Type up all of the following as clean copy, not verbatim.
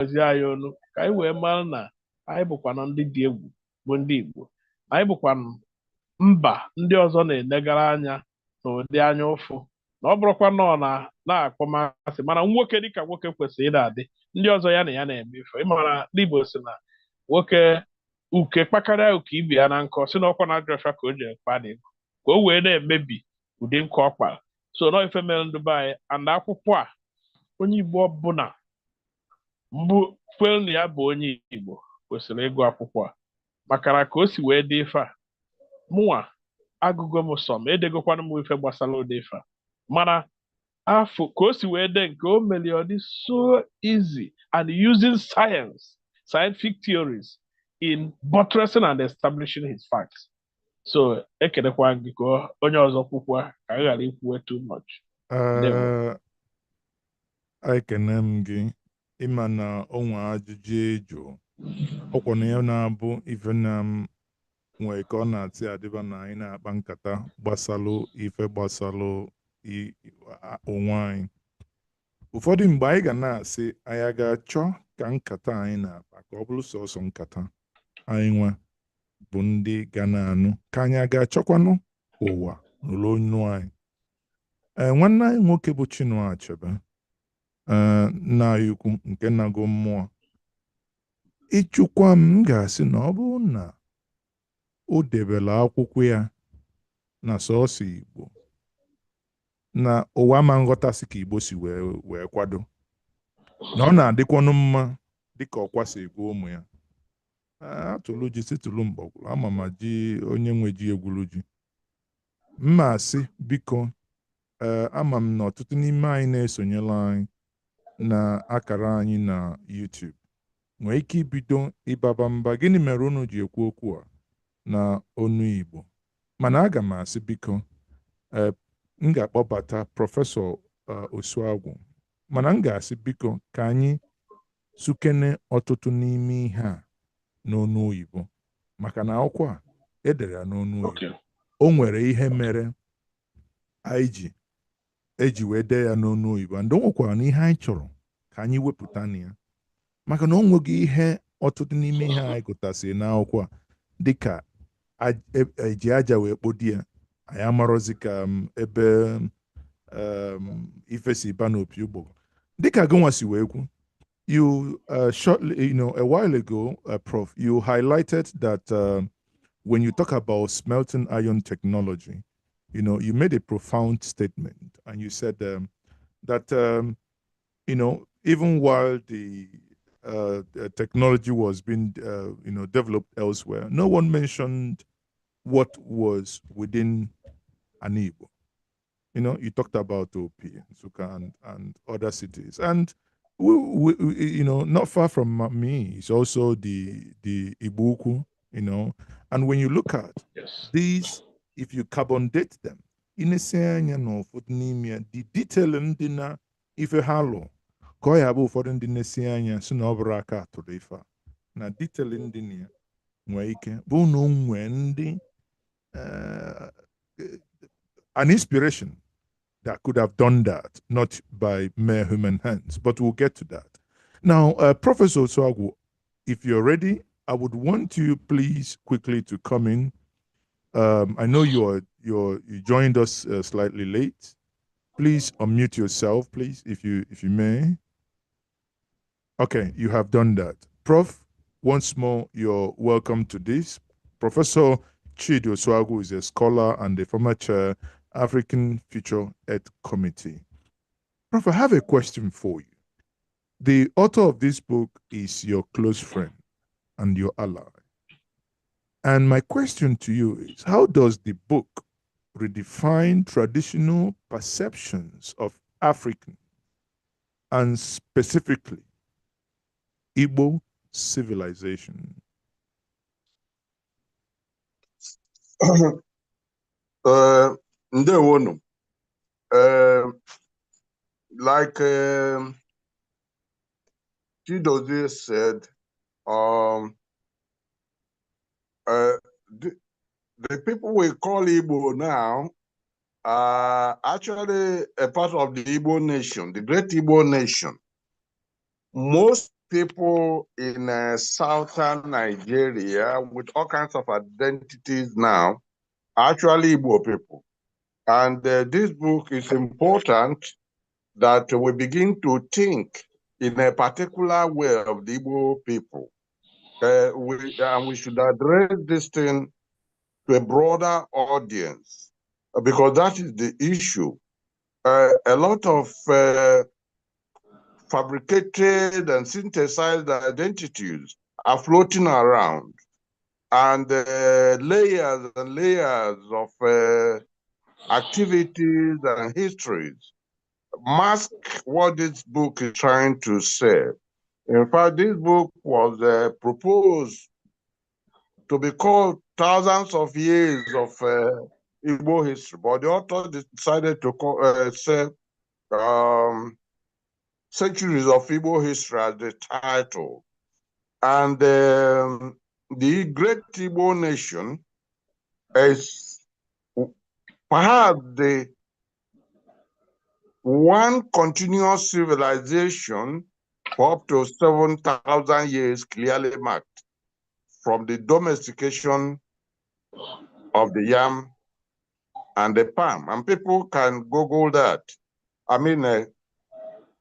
ezi anyị ọnụ ka anyị wee mara na anyị bụkwanụ ndị dị egwu bụ ndị Igbo. Anyị bụkwanụ mba ndị ọzọ na-enegara anya n'ụdị anya ụfụ, na ọ bụrụkwa na ọ na-akpọmasị, mana nwoke dịka nwoke kwesịrị ịna adị ndị ọzọ ya na ya na-eme ife. Ịmara ndị Igbo si na nwoke uke kpakarịa uke ibe ya na nkọ, si na ọkwa na-ajọ ọfịa ka o ji ekpa ka o wee na-emebi ụdị nkọ ọ kpara. So nọ ife mere ndụ be anyị, and akwụkwọ a onye Igbo ọbụla mbụ kwelu na ya bụ onye Igbo kwesịrị ịgụ akwụkwọ a, maka na ka o si wee dị ife a, mụnwa agụgo m sọ m edegokwana m ife gbasara ụdị ife a, mana afọ ka o si wee dee nke o mere ọ dị so easy and using scientific theories in buttressing and establishing his facts. So ekelekwa gị ka onye ọzọ kwukwa ka a ghara ikwuwe too much. Ekene m gị ịma na onwe ajụjụ eju ọkwa na ya na-abụ ife na m nwee ka ọ na-atị adịba na anyị na-akpa nkata gbasalụ ife gbasalụ onwe anyị. Ụfọdụ mgbe anyị ga na-asị anyị ga-achọ ka nkata anyị na-akpa ka ọ bụrụ sọsọ nkata anyị nwa bụ ndị ga na-anụ, ka anyị ga-achọkwanụ ụwa n'ụlọ onu anyị. Nwanne anyị nwoke bụ Chinua Achebe, nna anyị ukwu nke nago mmụọ, ịchụkwa m ga-asị na ọ bụrụ na o debela akwụkwọ ya na sọọsọ Igbo, na ụwa ma nghọtasị ka Igbo si wee kwado, na ọ na-adịkwanụ mma dịka ọkwa si egwu ụmụ ya. Atụlụ ji si tụlụ mgbọgwụrụ, ama ma ji onye nwe ji egwuru ji. Mma asị biko, ama m na ọtụtụ n'ime anyị na-esonyela anyị na akara anyị na YouTube nwee ike ibido ịbaba mba gịnị mere unu ji ekwu okwu a na onu Igbo. Mana aga m asị biko, m ga-akpọbata Prọfesọ Osuagwu, mana m ga-asị biko ka anyị sukene ọtụtụ n'ime ihe a n'onu oyibo, maka na akwụkwọ a edere ya n'onu oyibo. O nwere ihe mere anyị eji wee dee ya n'onu oyibo, ndị o nwekwara na ihe anyị chọrọ ka anyị wepụta na ya, maka na o nweghị ihe ọtụtụ n'ime ihe anyị gụtasịrị n'akwụkwọ a dịka eji aja wee kpodi ya, anyị amarozi ka ebe ife si ba n'opi ụgbọgọ dịka gịnwa si wee kwu. You shortly, a while ago, Prof, you highlighted that when you talk about smelting iron technology, you made a profound statement, and you said that even while the technology was being developed elsewhere, no one mentioned what was within an Igbo. You talked about OP, Nsukka, and other cities, and we not far from me is also the Ibuku, and when you look at these, if you carbon date them, in a the detailing dinner, if a halo, Koyabu for the Nesianya, Sunobraka to Rifa, na detailing dinner, Wake, Bono Wendy, an inspiration that could have done that, not by mere human hands, but we'll get to that. Now, Professor Osuagwu, if you're ready, I would want you please quickly to come in. I know you joined us slightly late. Please unmute yourself, please, if you may. Okay, you have done that. Prof, once more, you're welcome to this. Professor Chidi Osuagwu is a scholar and a former chair, African Future Earth Committee. Prof, I have a question for you. The author of this book is your close friend and your ally. And my question to you is, how does the book redefine traditional perceptions of African and specifically Igbo civilization? Ndewonu. Like Chidozie said, the people we call Igbo now are actually a part of the Igbo nation, the great Igbo nation. Most people in southern Nigeria with all kinds of identities now are actually Igbo people. And this book is important that we begin to think in a particular way of the Igbo people. We should address this thing to a broader audience because that is the issue. A lot of fabricated and synthesized identities are floating around, and layers and layers of activities and histories mask what this book is trying to say. In fact, this book was proposed to be called Thousands of Years of Igbo History, but the author decided to say Centuries of Igbo History as the title. And the great Igbo nation is perhaps the one continuous civilization for up to 7,000 years clearly marked from the domestication of the yam and the palm. And people can Google that. I mean,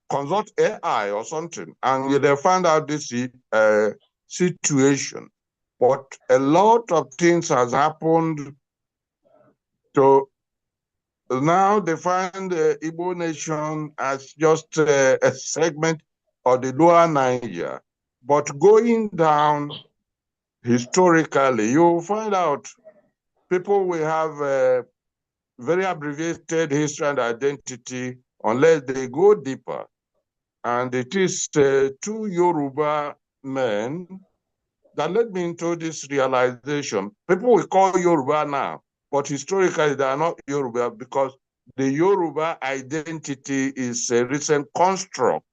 consult AI or something, and they'll find out this situation. But a lot of things has happened to now define the Igbo nation as just a segment of the lower Niger. But going down historically, you'll find out people will have a very abbreviated history and identity unless they go deeper. And it is two Yoruba men that led me into this realization. People will call Yoruba now, but historically they are not Yoruba because the Yoruba identity is a recent construct,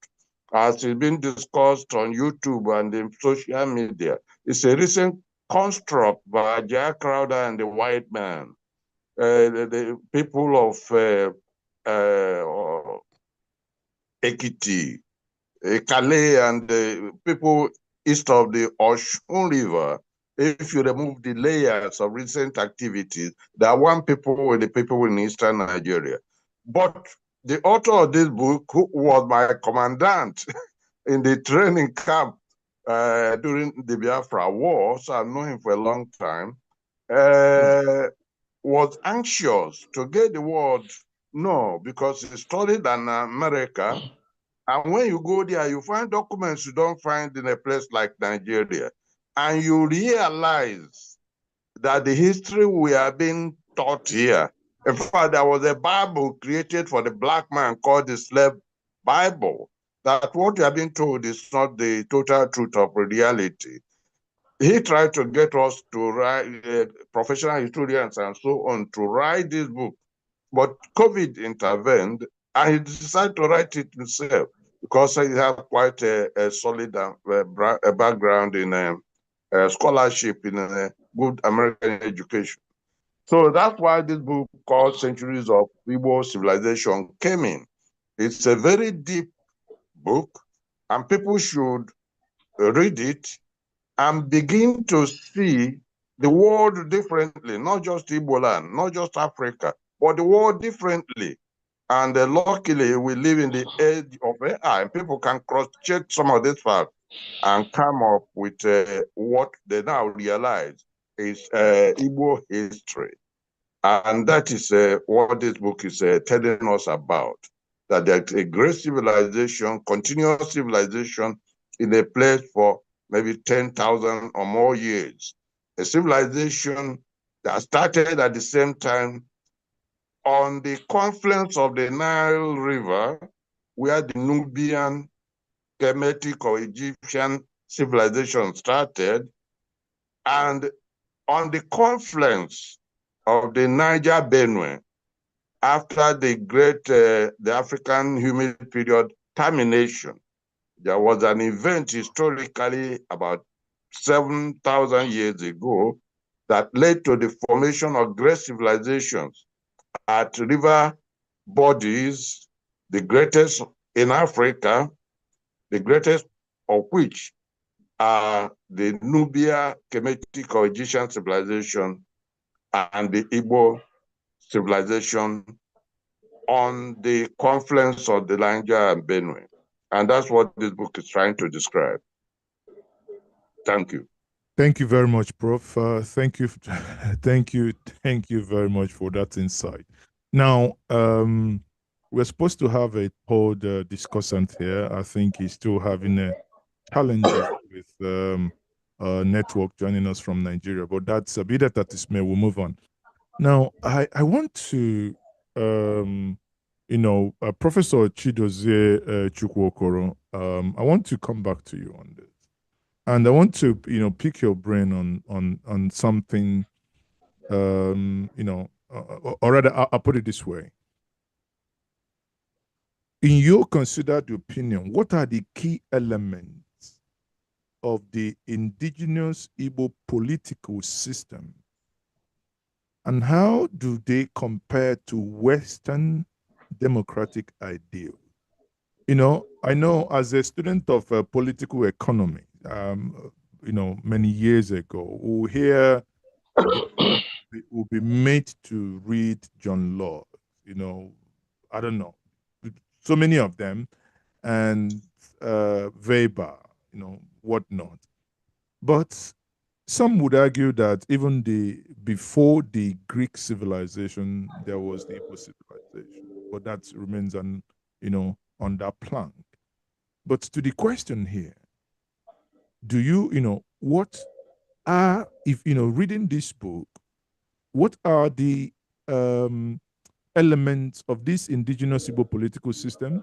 as it's been discussed on YouTube and in social media. It's a recent construct by Jack Crowder and the white man. The people of Ekiti, Calais, and the people east of the Oshun River. If you remove the layers of recent activities, there are one people with the people in eastern Nigeria. But the author of this book, who was my commandant in the training camp during the Biafra War, so I've known him for a long time, was anxious to get the word no, because he studied in America. And when you go there, you find documents you don't find in a place like Nigeria. And you realize that the history we are being taught here, in fact, there was a Bible created for the black man called the Slave Bible, that what you are being told is not the total truth of reality. He tried to get us to write, professional historians and so on, to write this book. But COVID intervened, and he decided to write it himself because he had quite a solid background in scholarship in good American education. So that's why this book called Centuries of Igbo Civilization came in. It's a very deep book, and people should read it and begin to see the world differently, not just Igbo land, not just Africa, but the world differently. And luckily, we live in the age of AI, and people can cross-check some of these facts and come up with what they now realize is Igbo history. And that is what this book is telling us about, that there's a great civilization, continuous civilization in a place for maybe 10,000 or more years. A civilization that started at the same time on the confluence of the Nile River, where the Nubian, Kemetic, or Egyptian civilization started, and on the confluence of the Niger Benue, after the great, the African humid period termination, there was an event historically about 7,000 years ago that led to the formation of great civilizations at river bodies, the greatest in Africa, the greatest of which are the Nubia Kemetic or Egyptian civilization and the Igbo civilization on the confluence of the Niger and Benue. And that's what this book is trying to describe. Thank you. Thank you very much, Prof. Thank you, thank you very much for that insight. Now, we're supposed to have a third discussant here. I think he's still having challenges with network joining us from Nigeria, but that's a bit at this may. We'll move on. Now, I want to, Professor Chidozie Chukwuokoro, I want to come back to you on this. And I want to, pick your brain on something, or rather, I'll put it this way. In your considered opinion, what are the key elements of the indigenous Igbo political system? And how do they compare to Western democratic ideals? I know as a student of political economy, many years ago, we'll hear, we'll be made to read John Locke, I don't know, so many of them, and Weber, whatnot. But some would argue that even before the Greek civilization, there was the Igbo civilization, but that remains on that plank. But to the question here, do you, what are, if, reading this book, what are the elements of this indigenous Igbo political system,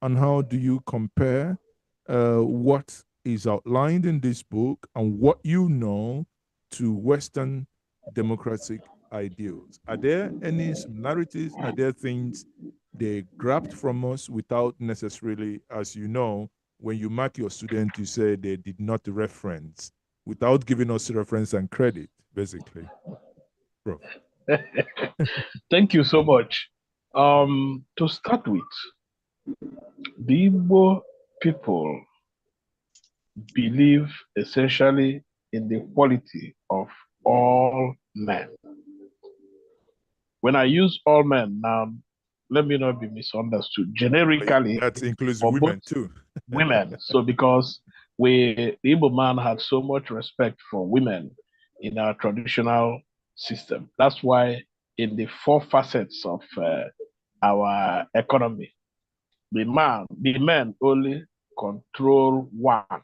and how do you compare what is outlined in this book and what you know to Western democratic ideals? Are there any similarities? Are there things they grabbed from us without necessarily, as you know, when you mark your student, you say they did not reference, without giving us reference and credit, basically? Bro. Thank you so much. To start with, the Igbo people believe essentially in the quality of all men. When I use all men now, let me not be misunderstood. Generically, that includes women too. Women. So because the Igbo man had so much respect for women in our traditional system. That's why in the four facets of our economy, the men only control one.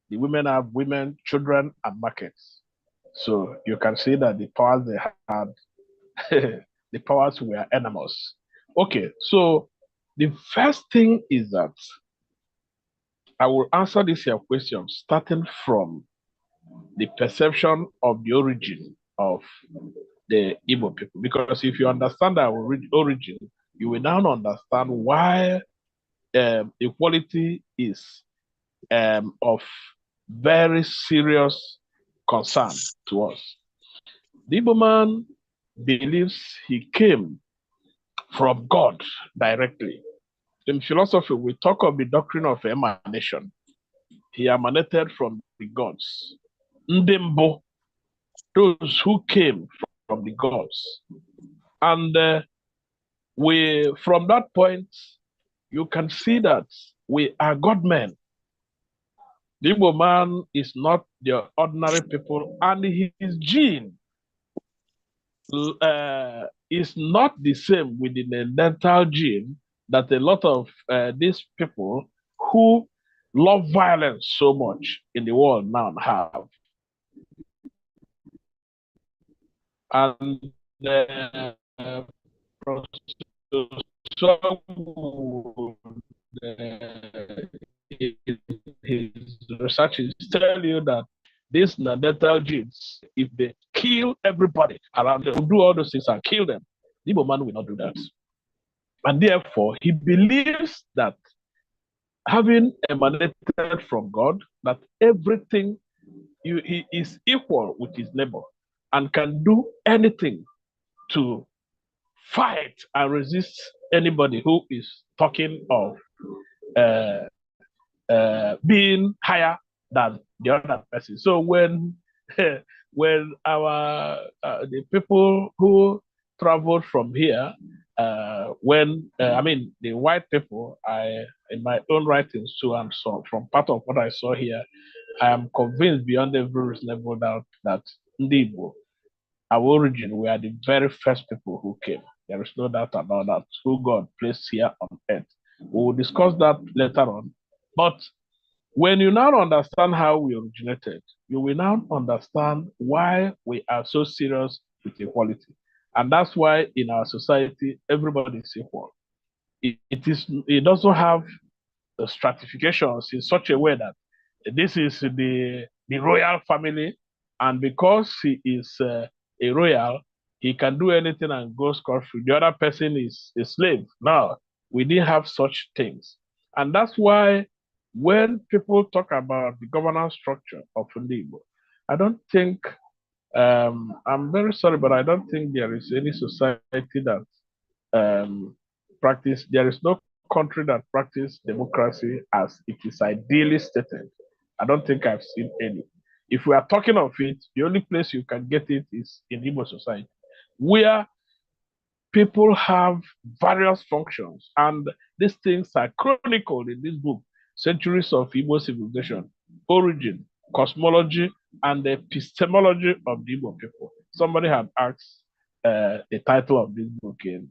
The women have women, children, and markets. So you can see that the powers they had, the powers were enormous. Okay, so the first thing is that I will answer this your question starting from the perception of the origin of the Igbo people. Because if you understand our origin, you will now understand why equality is of very serious concern to us. The Igbo man believes he came from God directly. In philosophy, we talk of the doctrine of emanation. He emanated from the gods. Ndembo, those who came from the gods. And from that point, you can see that we are God men. The Igbo man is not the ordinary people, and his gene is not the same with the Neanderthal gene that a lot of these people who love violence so much in the world now have. And his researches tell you that these Neanderthal genes, if they kill everybody around them, do all those things and kill them, the Igbo man will not do that. And therefore, he believes that having emanated from God, that everything he is equal with his neighbor and can do anything to fight and resist anybody who is talking of being higher than the other person. So when when our the people who traveled from here, I mean the white people, I in my own writings too, and so from part of what I saw here, I am convinced beyond every reasonable doubt that Ndi Igbo, our origin, we are the very first people who came. There is no doubt about that, who God placed here on earth. We will discuss that later on. But when you now understand how we originated, you will now understand why we are so serious with equality. And that's why in our society, everybody is equal. It doesn't have stratifications in such a way that this is the royal family, and because he is a royal, he can do anything and go scot-free. The other person is a slave. Now, we didn't have such things. And that's why when people talk about the governance structure of Igbo, I don't think, I'm very sorry, but I don't think there is any society that there is no country that practice democracy as it is ideally stated. I don't think I've seen any. If we are talking of it, the only place you can get it is in Igbo society, where people have various functions, and these things are chronicled in this book, Centuries of Igbo Civilization, Origin, Cosmology, and the Epistemology of the Igbo People. Somebody had asked the title of this book in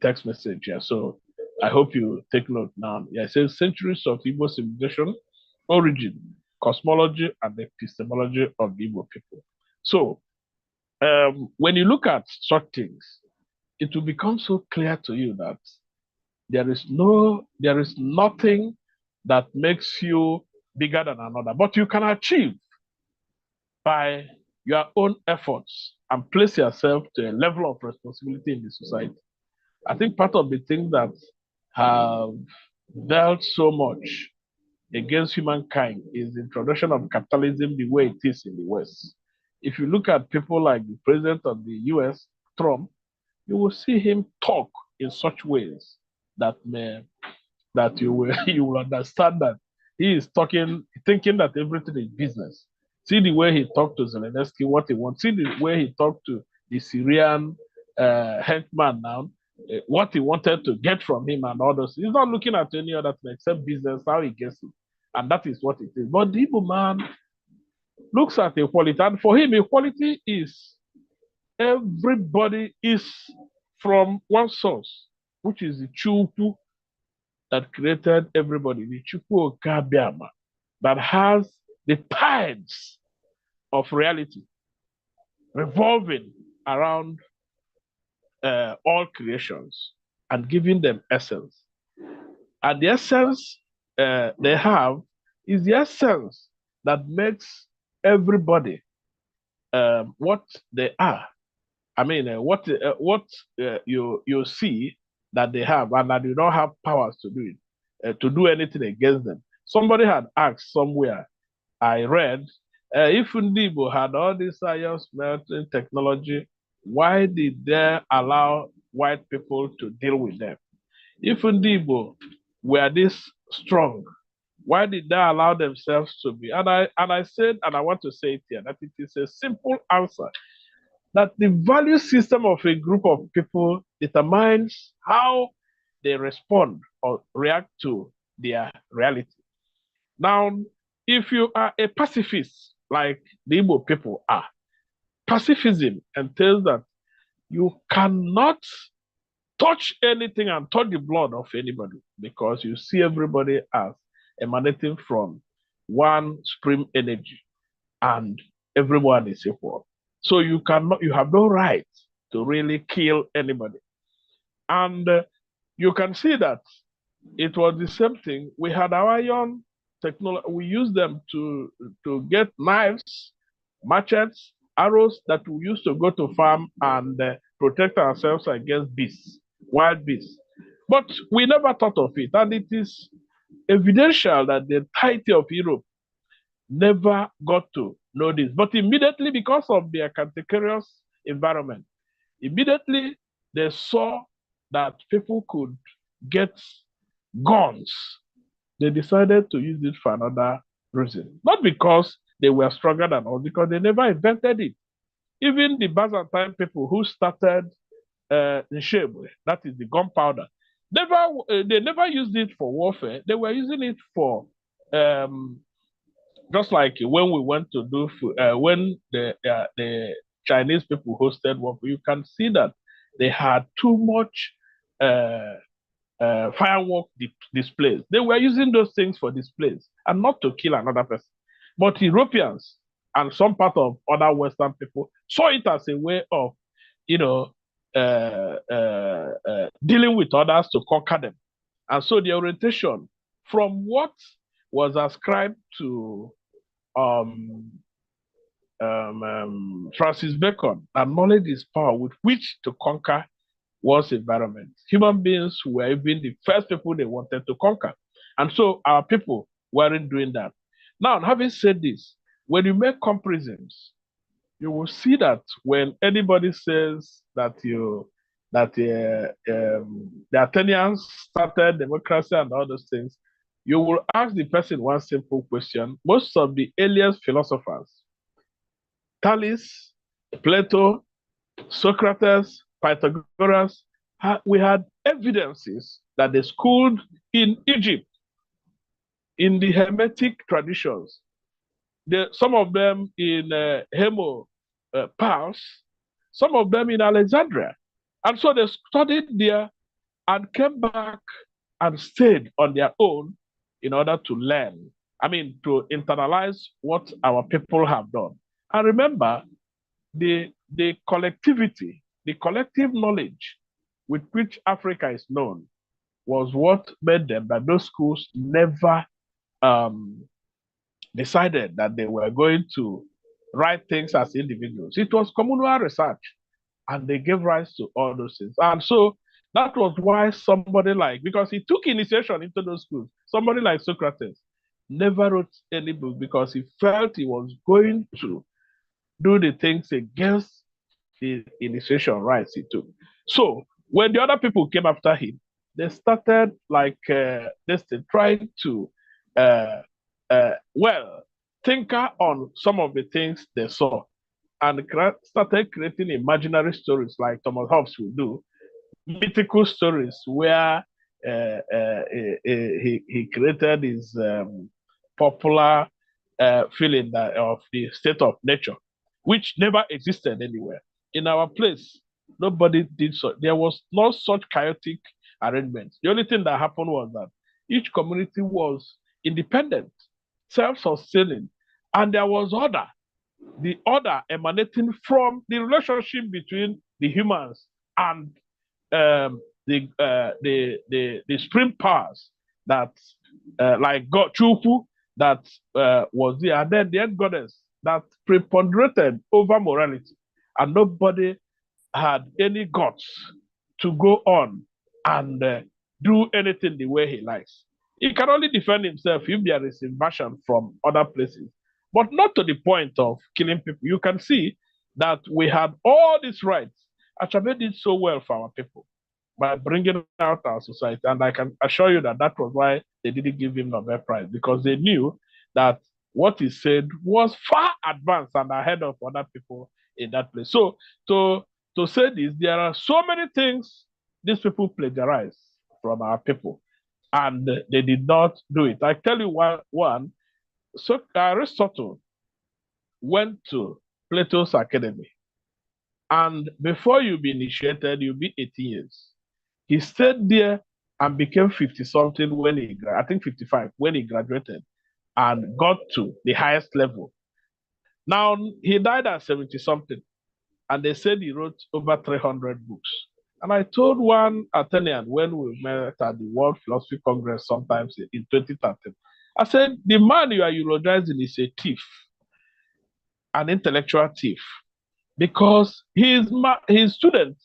text message here, so I hope you take note now. Yeah, it says Centuries of Igbo Civilization, Origin, Cosmology, and the Epistemology of the Igbo People. So when you look at such things, it will become so clear to you that there is nothing that makes you bigger than another, but you can achieve by your own efforts and place yourself to a level of responsibility in the society. I think part of the things that have dealt so much against humankind is the introduction of capitalism the way it is in the West. If you look at people like the president of the US, Trump, you will see him talk in such ways that you will you will understand that he is thinking that everything is business. See the way he talked to Zelensky, what he wants. See the way he talked to the Syrian headman now, what he wanted to get from him and others. He's not looking at any other thing except business, how he gets it. And that is what it is. But the Igbo man looks at equality, and for him, equality is everybody is from one source, which is the Chukwu that created everybody, the Chukwu Okabiama, that has the tides of reality revolving around all creations and giving them essence. And the essence they have is the essence that makes everybody what they are. I mean, what you see that they have, and that you don't have powers to do it, to do anything against them. Somebody had asked somewhere, I read, if Ndibo had all this science, melting technology, why did they allow white people to deal with them? If Ndibo were this strong, why did they allow themselves to be? And I said, and I want to say it here, that it is a simple answer, that the value system of a group of people determines how they respond or react to their reality. Now, if you are a pacifist, like the Igbo people are, pacifism entails that you cannot touch anything and touch the blood of anybody, because you see everybody as emanating from one supreme energy, and everyone is equal. So you have no right to really kill anybody. And you can see that it was the same thing. We had our iron technology. We used them to get knives, machetes, arrows that we used to go to farm and protect ourselves against beasts, wild beasts. But we never thought of it. And it is evidential that the entirety of Europe never got to know this. But immediately, because of their cantankerous environment, immediately they saw that people could get guns they decided to use it for another reason. Not because they were stronger than us, because they never invented it. Even the Byzantine people who started Nshebe, that is the gunpowder, they never used it for warfare. They were using it for just like when we went to do when the Chinese people hosted warfare, you can see that they had too much firework displays. They were using those things for displays and not to kill another person. But Europeans and some part of other Western people saw it as a way of, you know, dealing with others to conquer them. And so the orientation from what was ascribed to Francis Bacon, that knowledge is power with which to conquer one's environment. Human beings were even the first people they wanted to conquer. And so our people weren't doing that. Now, having said this, when you make comparisons, you will see that when anybody says that the Athenians started democracy and all those things, you will ask the person one simple question. Most of the earliest philosophers, Thales, Plato, Socrates, Pythagoras, we had evidences that they schooled in Egypt, in the Hermetic traditions. Some of them in Pars, some of them in Alexandria. And so they studied there and came back and stayed on their own in order to learn. I mean, to internalize what our people have done. And remember, the collectivity, the collective knowledge with which Africa is known was what made them that those schools never decided that they were going to write things as individuals. It was communal research, and they gave rise to all those things. And so that was why somebody like, because he took initiation into those schools, somebody like Socrates never wrote any book because he felt he was going to do the things against the initiation rights he took. So when the other people came after him, they started like this thing, trying to tinker on some of the things they saw and started creating imaginary stories like Thomas Hobbes would do, mythical stories where he created his popular feeling of the state of nature, which never existed anywhere. In our place, nobody did so. There was no such chaotic arrangement. The only thing that happened was that each community was independent, self-sustaining, and there was order. The order emanating from the relationship between the humans and the supreme powers that, like God Chufu, that was there, and then the end goddess that preponderated over morality, and nobody had any guts to go on and do anything the way he likes. He can only defend himself if there is invasion from other places, but not to the point of killing people. You can see that we had all these rights. Achabe did so well for our people by bringing out our society, and I can assure you that that was why they didn't give him Nobel Prize, because they knew that what he said was far advanced and ahead of other people in that place. So to say this, there are so many things these people plagiarize from our people, and they did not do it. I tell you one. So Aristotle went to Plato's academy, and before you be initiated, you'll be 18 years. He stayed there and became 50 something when I think 55 when he graduated and got to the highest level. Now he died at 70 something, and they said he wrote over 300 books. And I told one Athenian when we met at the World Philosophy Congress sometimes in 2013, I said, the man you are eulogizing is a thief, an intellectual thief, because his student,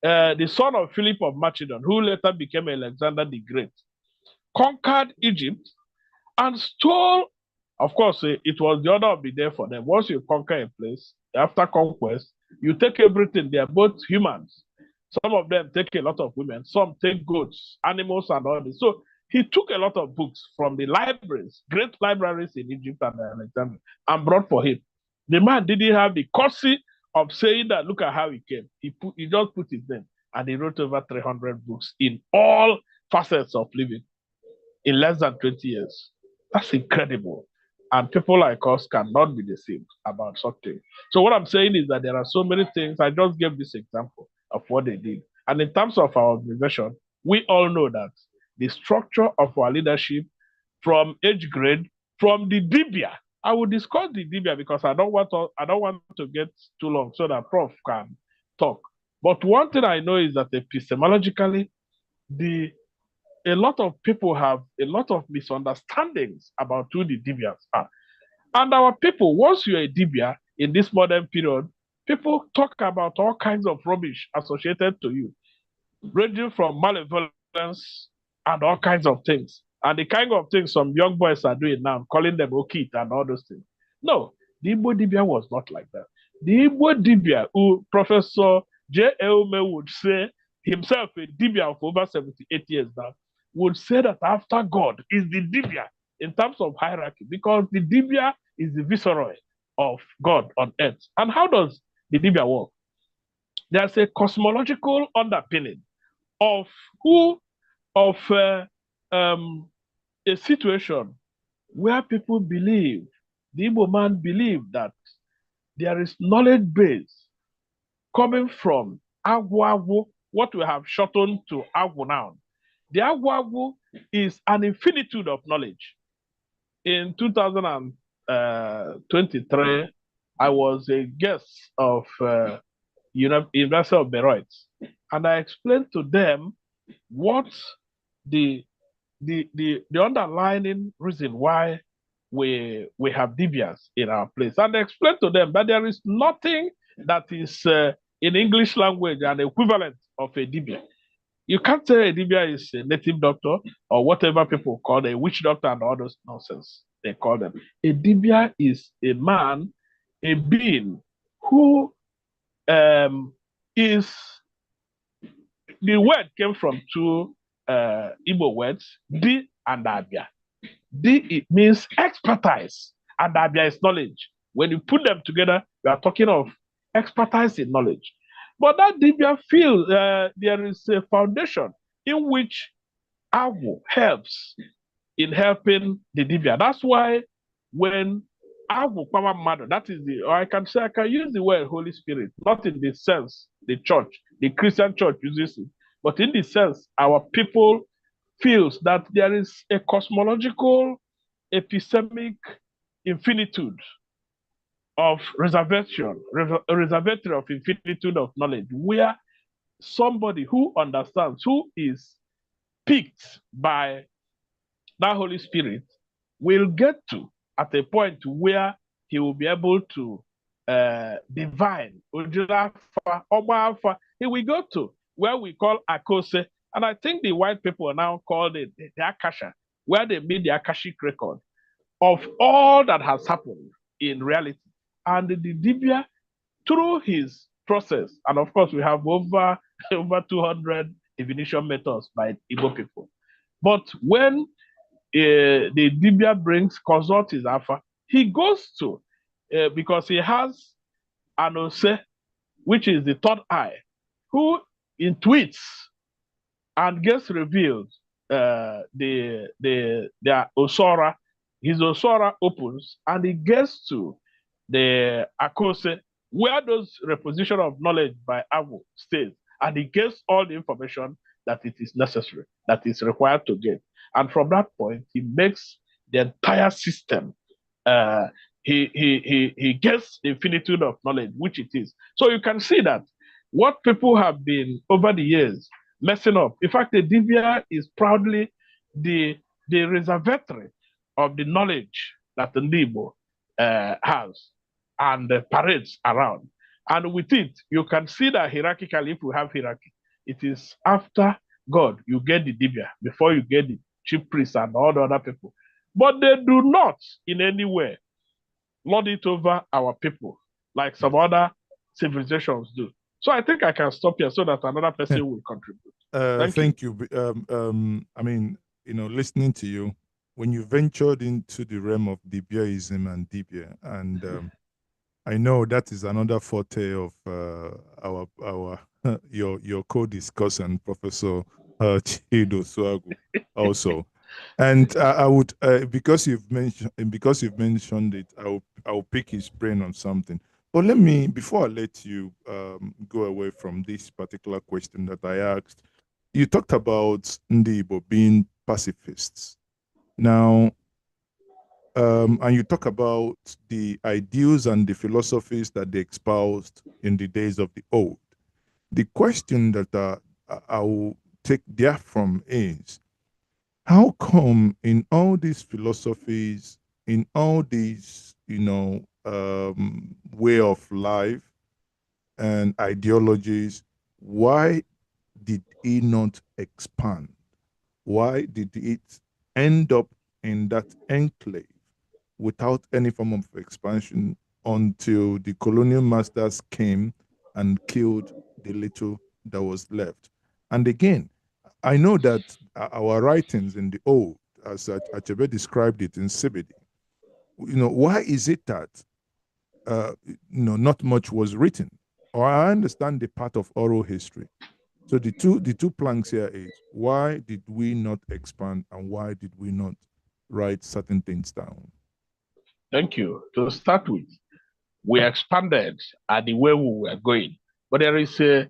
the son of Philip of Macedon, who later became Alexander the Great, conquered Egypt and stole. Of course, it was the order of the day for them. Once you conquer a place, after conquest, you take everything. They are both humans. Some of them take a lot of women. Some take goats, animals, and all this. So He took a lot of books from the libraries, great libraries in Egypt and Alexandria, and brought for him. The man didn't have the courtesy of saying that, look at how he came. He just put his name, and he wrote over 300 books in all facets of living in less than 20 years. That's incredible. And people like us cannot be deceived about something. So what I'm saying is that there are so many things. I just gave this example of what they did. And in terms of our organization, we all know that the structure of our leadership from age grade, from the Dibia. I will discuss the Dibia because I don't want to get too long so that Prof can talk. But one thing I know is that epistemologically, a lot of people have a lot of misunderstandings about who the Dibias are. And our people, once you're a Dibia in this modern period, people talk about all kinds of rubbish associated to you, ranging from malevolence and all kinds of things. And the kind of things some young boys are doing now, calling them Okit and all those things. No, the Igbo Dibia was not like that. The Igbo Dibia, who Professor J. Eume would say, himself a Dibia of over 78 years now, would say that after God is the Dibia in terms of hierarchy, because the Dibia is the viceroy of God on earth. And how does the Dibia work? There's a cosmological underpinning of a situation where people believe, the Igbo man believe that there is knowledge base coming from Agwagu, what we have shortened to Agwu now. The Agwagu is an infinitude of knowledge. In 2023, I was a guest of University of Beirut, and I explained to them what the underlying reason why we have Dibias in our place, and I explained to them that there is nothing that is in English language an equivalent of a Dibia. You can't say a Dibia is a native doctor or whatever people call a witch doctor and all those nonsense they call them. A Dibia is a man, a being who is, the word came from two Igbo words, Di and Abia. Di, it means expertise, and Abia is knowledge. When you put them together, we are talking of expertise in knowledge. But that Dibia feels there is a foundation in which Awu helps in helping the Dibia. That's why when Awu Power Mother, that is or I can use the word Holy Spirit, not in the sense the church, the Christian church uses it, but in the sense our people feels that there is a cosmological, epistemic infinitude of reservation, a reservatory of infinitude of knowledge, where somebody who understands, who is picked by that Holy Spirit, will get to at a point where he will be able to divine. He will go to where we call Akose, and I think the white people now call it the Akasha, where they made the Akashic record of all that has happened in reality. And the Dibia, through his process, and of course we have over 200 divination methods by Igbo people. But when the Dibia consults his Alpha, he goes to, because he has an Ose, which is the third eye, who intuits and gets revealed the Osora. His Osora opens and he gets to the Akose, where those reposition of knowledge by Awu stays, and he gets all the information that it is necessary, that is required to get. And from that point, he makes the entire system. He gets the infinitude of knowledge, which it is. So you can see that what people have been over the years messing up. In fact, the Dibia is proudly the reservatory of the knowledge that the Igbo has and parades around. And with it, you can see that hierarchically, if we have hierarchy, it is after God, you get the Dibia before you get the chief priests and all the other people. But they do not in any way lord it over our people like some other civilizations do. So I think I can stop here so that another person will contribute. Thank you. I mean, listening to you, when you ventured into the realm of Dibiaism and Dibia, and I know that is another forte of our your co-discussant, Professor Chido Swagu, also. And I would because you've mentioned it, I'll pick his brain on something. But let me, before I let you go away from this particular question that I asked, you talked about Ndi Igbo being pacifists. Now, and you talk about the ideals and the philosophies that they espoused in the days of the old. The question that I will take there from is, how come in all these philosophies, in all these, way of life and ideologies, why did it not expand? Why did it end up in that enclave without any form of expansion until the colonial masters came and killed the little that was left? And again, I know that our writings in the old, as Achebe described it in Sibidi, why is it that not much was written? Or I understand the part of oral history. So the two planks here is, why did we not expand and why did we not write certain things down? Thank you. To start with, we expanded at the way we were going, but there is a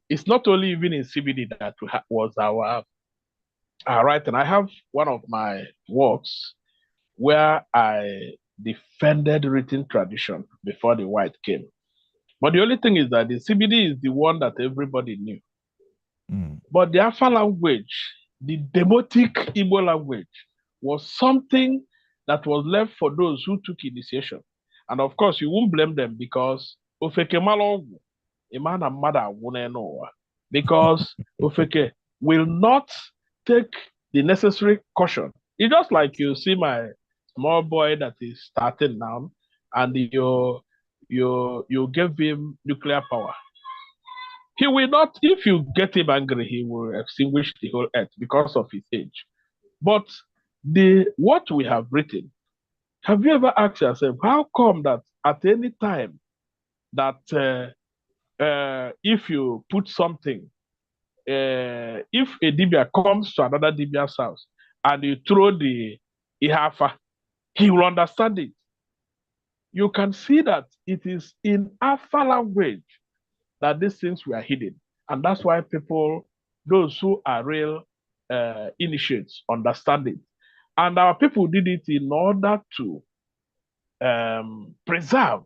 it's not only even in CBD that was our writing. I have one of my works where I defended written tradition before the white came. But the only thing is that the CBD is the one that everybody knew. But the Alpha language, the demotic Igbo language, was something that was left for those who took initiation. And of course, you won't blame them because Ofeke Malongu, a man and mother, because Ofeke will not take the necessary caution. It's just like you see my small boy that is starting now, and you give him nuclear power. He will not, if you get him angry, he will extinguish the whole earth because of his age. But what we have written, have you ever asked yourself, how come that at any time that if you put something, if a Dibia comes to another Dibia's house and you throw the Ihafa, he will understand it. You can see that it is in Alpha language that these things were hidden. And that's why people, those who are real initiates, understand it. And our people did it in order to preserve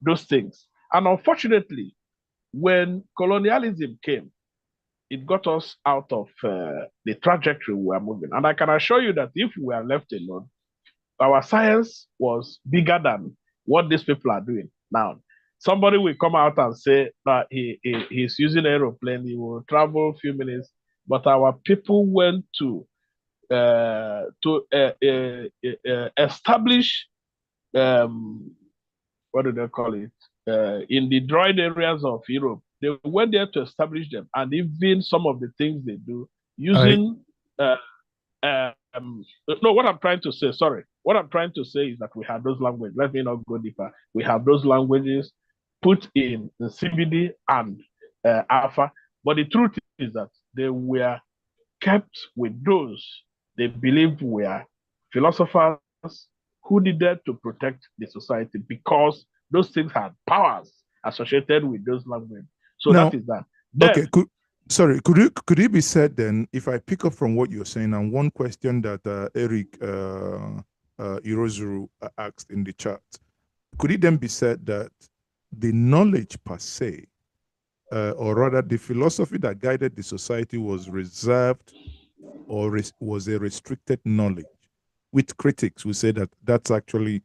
those things. And unfortunately, when colonialism came, it got us out of the trajectory we were moving. And I can assure you that if we were left alone, our science was bigger than what these people are doing now. Somebody will come out and say that he's using an aeroplane, he will travel a few minutes, but our people went to establish what do they call it? In the droid areas of Europe, they went there to establish them, and even some of the things they do using. No, what I'm trying to say, sorry, what I'm trying to say is that we have those languages. Let me not go deeper. We have those languages put in the CBD and Alpha, but the truth is that they were kept with those they believed were philosophers who needed to protect the society because those things had powers associated with those languages. So now, that is that. Then, okay, could it be said then, if I pick up from what you're saying, and one question that Eric Irozuru asked in the chat, could it then be said that the knowledge per se, or rather the philosophy that guided the society was reserved or was a restricted knowledge? With critics who say that that's actually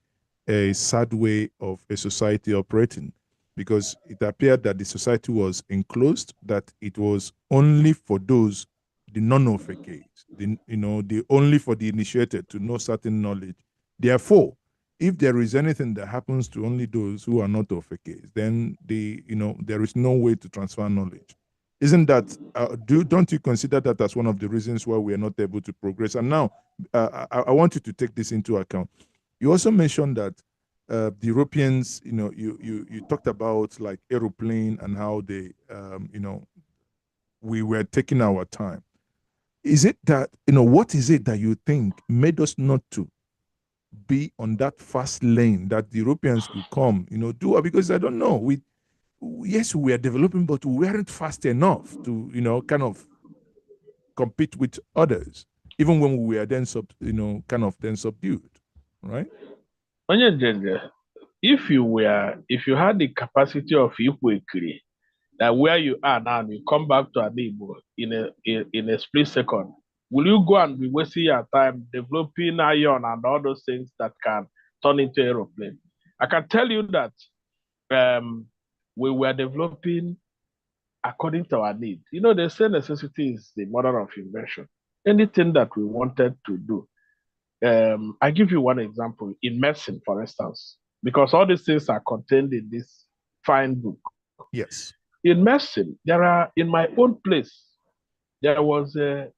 a sad way of a society operating, because it appeared that the society was enclosed, that it was only for those, the non-ofeces, the only for the initiated to know certain knowledge. Therefore, if there is anything that happens to only those who are not ofeces, then there is no way to transfer knowledge. Isn't that, don't you consider that as one of the reasons why we are not able to progress? And now, I want you to take this into account. You also mentioned that the Europeans, you talked about like aeroplane and how they, we were taking our time. Is it that, what is it that you think made us not to be on that fast lane that the Europeans could come, do? Because I don't know, yes, we are developing, but we weren't fast enough to, kind of compete with others, even when we were then, kind of then subdued, right? If you had the capacity of Ikwe, that where you are now, you come back to Igbo in a split second, will you go and be wasting your time developing iron and all those things that can turn into aeroplane? I can tell you that we were developing according to our needs. They say necessity is the mother of invention. Anything that we wanted to do. I give you one example in medicine, for instance, because all these things are contained in this fine book. Yes. In medicine, in my own place, there was a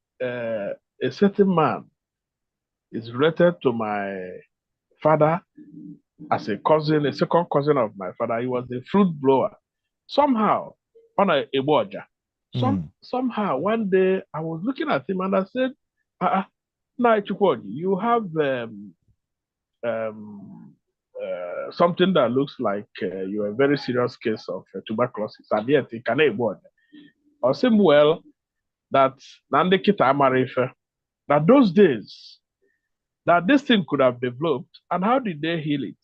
certain man. Is related to my father as a cousin, a second cousin of my father. He was a fruit blower. Somehow, on a border, somehow one day I was looking at him and I said, you have something that looks like you're a very serious case of tuberculosis, and yet it can I said, well, that Nande Kita Amarife, that those days, that this thing could have developed, and how did they heal it?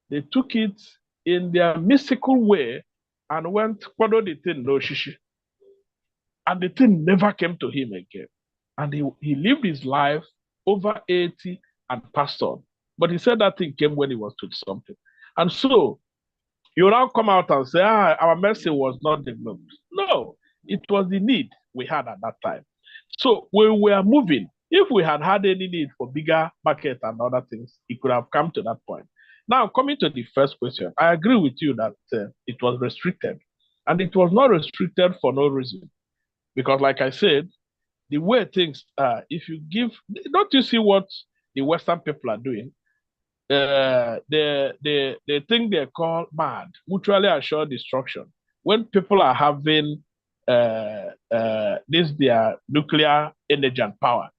They took it in their mystical way and went, the thing, no shishi. And the thing never came to him again. And he lived his life over 80 and passed on. But he said that thing came when he was 20 something. And so you now come out and say, our mercy was not developed. No, it was the need we had at that time. So we were moving. If we had had any need for bigger market and other things, it could have come to that point. Now, coming to the first question, I agree with you that it was restricted. And it was not restricted for no reason. Because like I said, the way things are, if you give, don't you see what the Western people are doing? They think they're called mad, mutually assured destruction. When people are having their nuclear energy and power,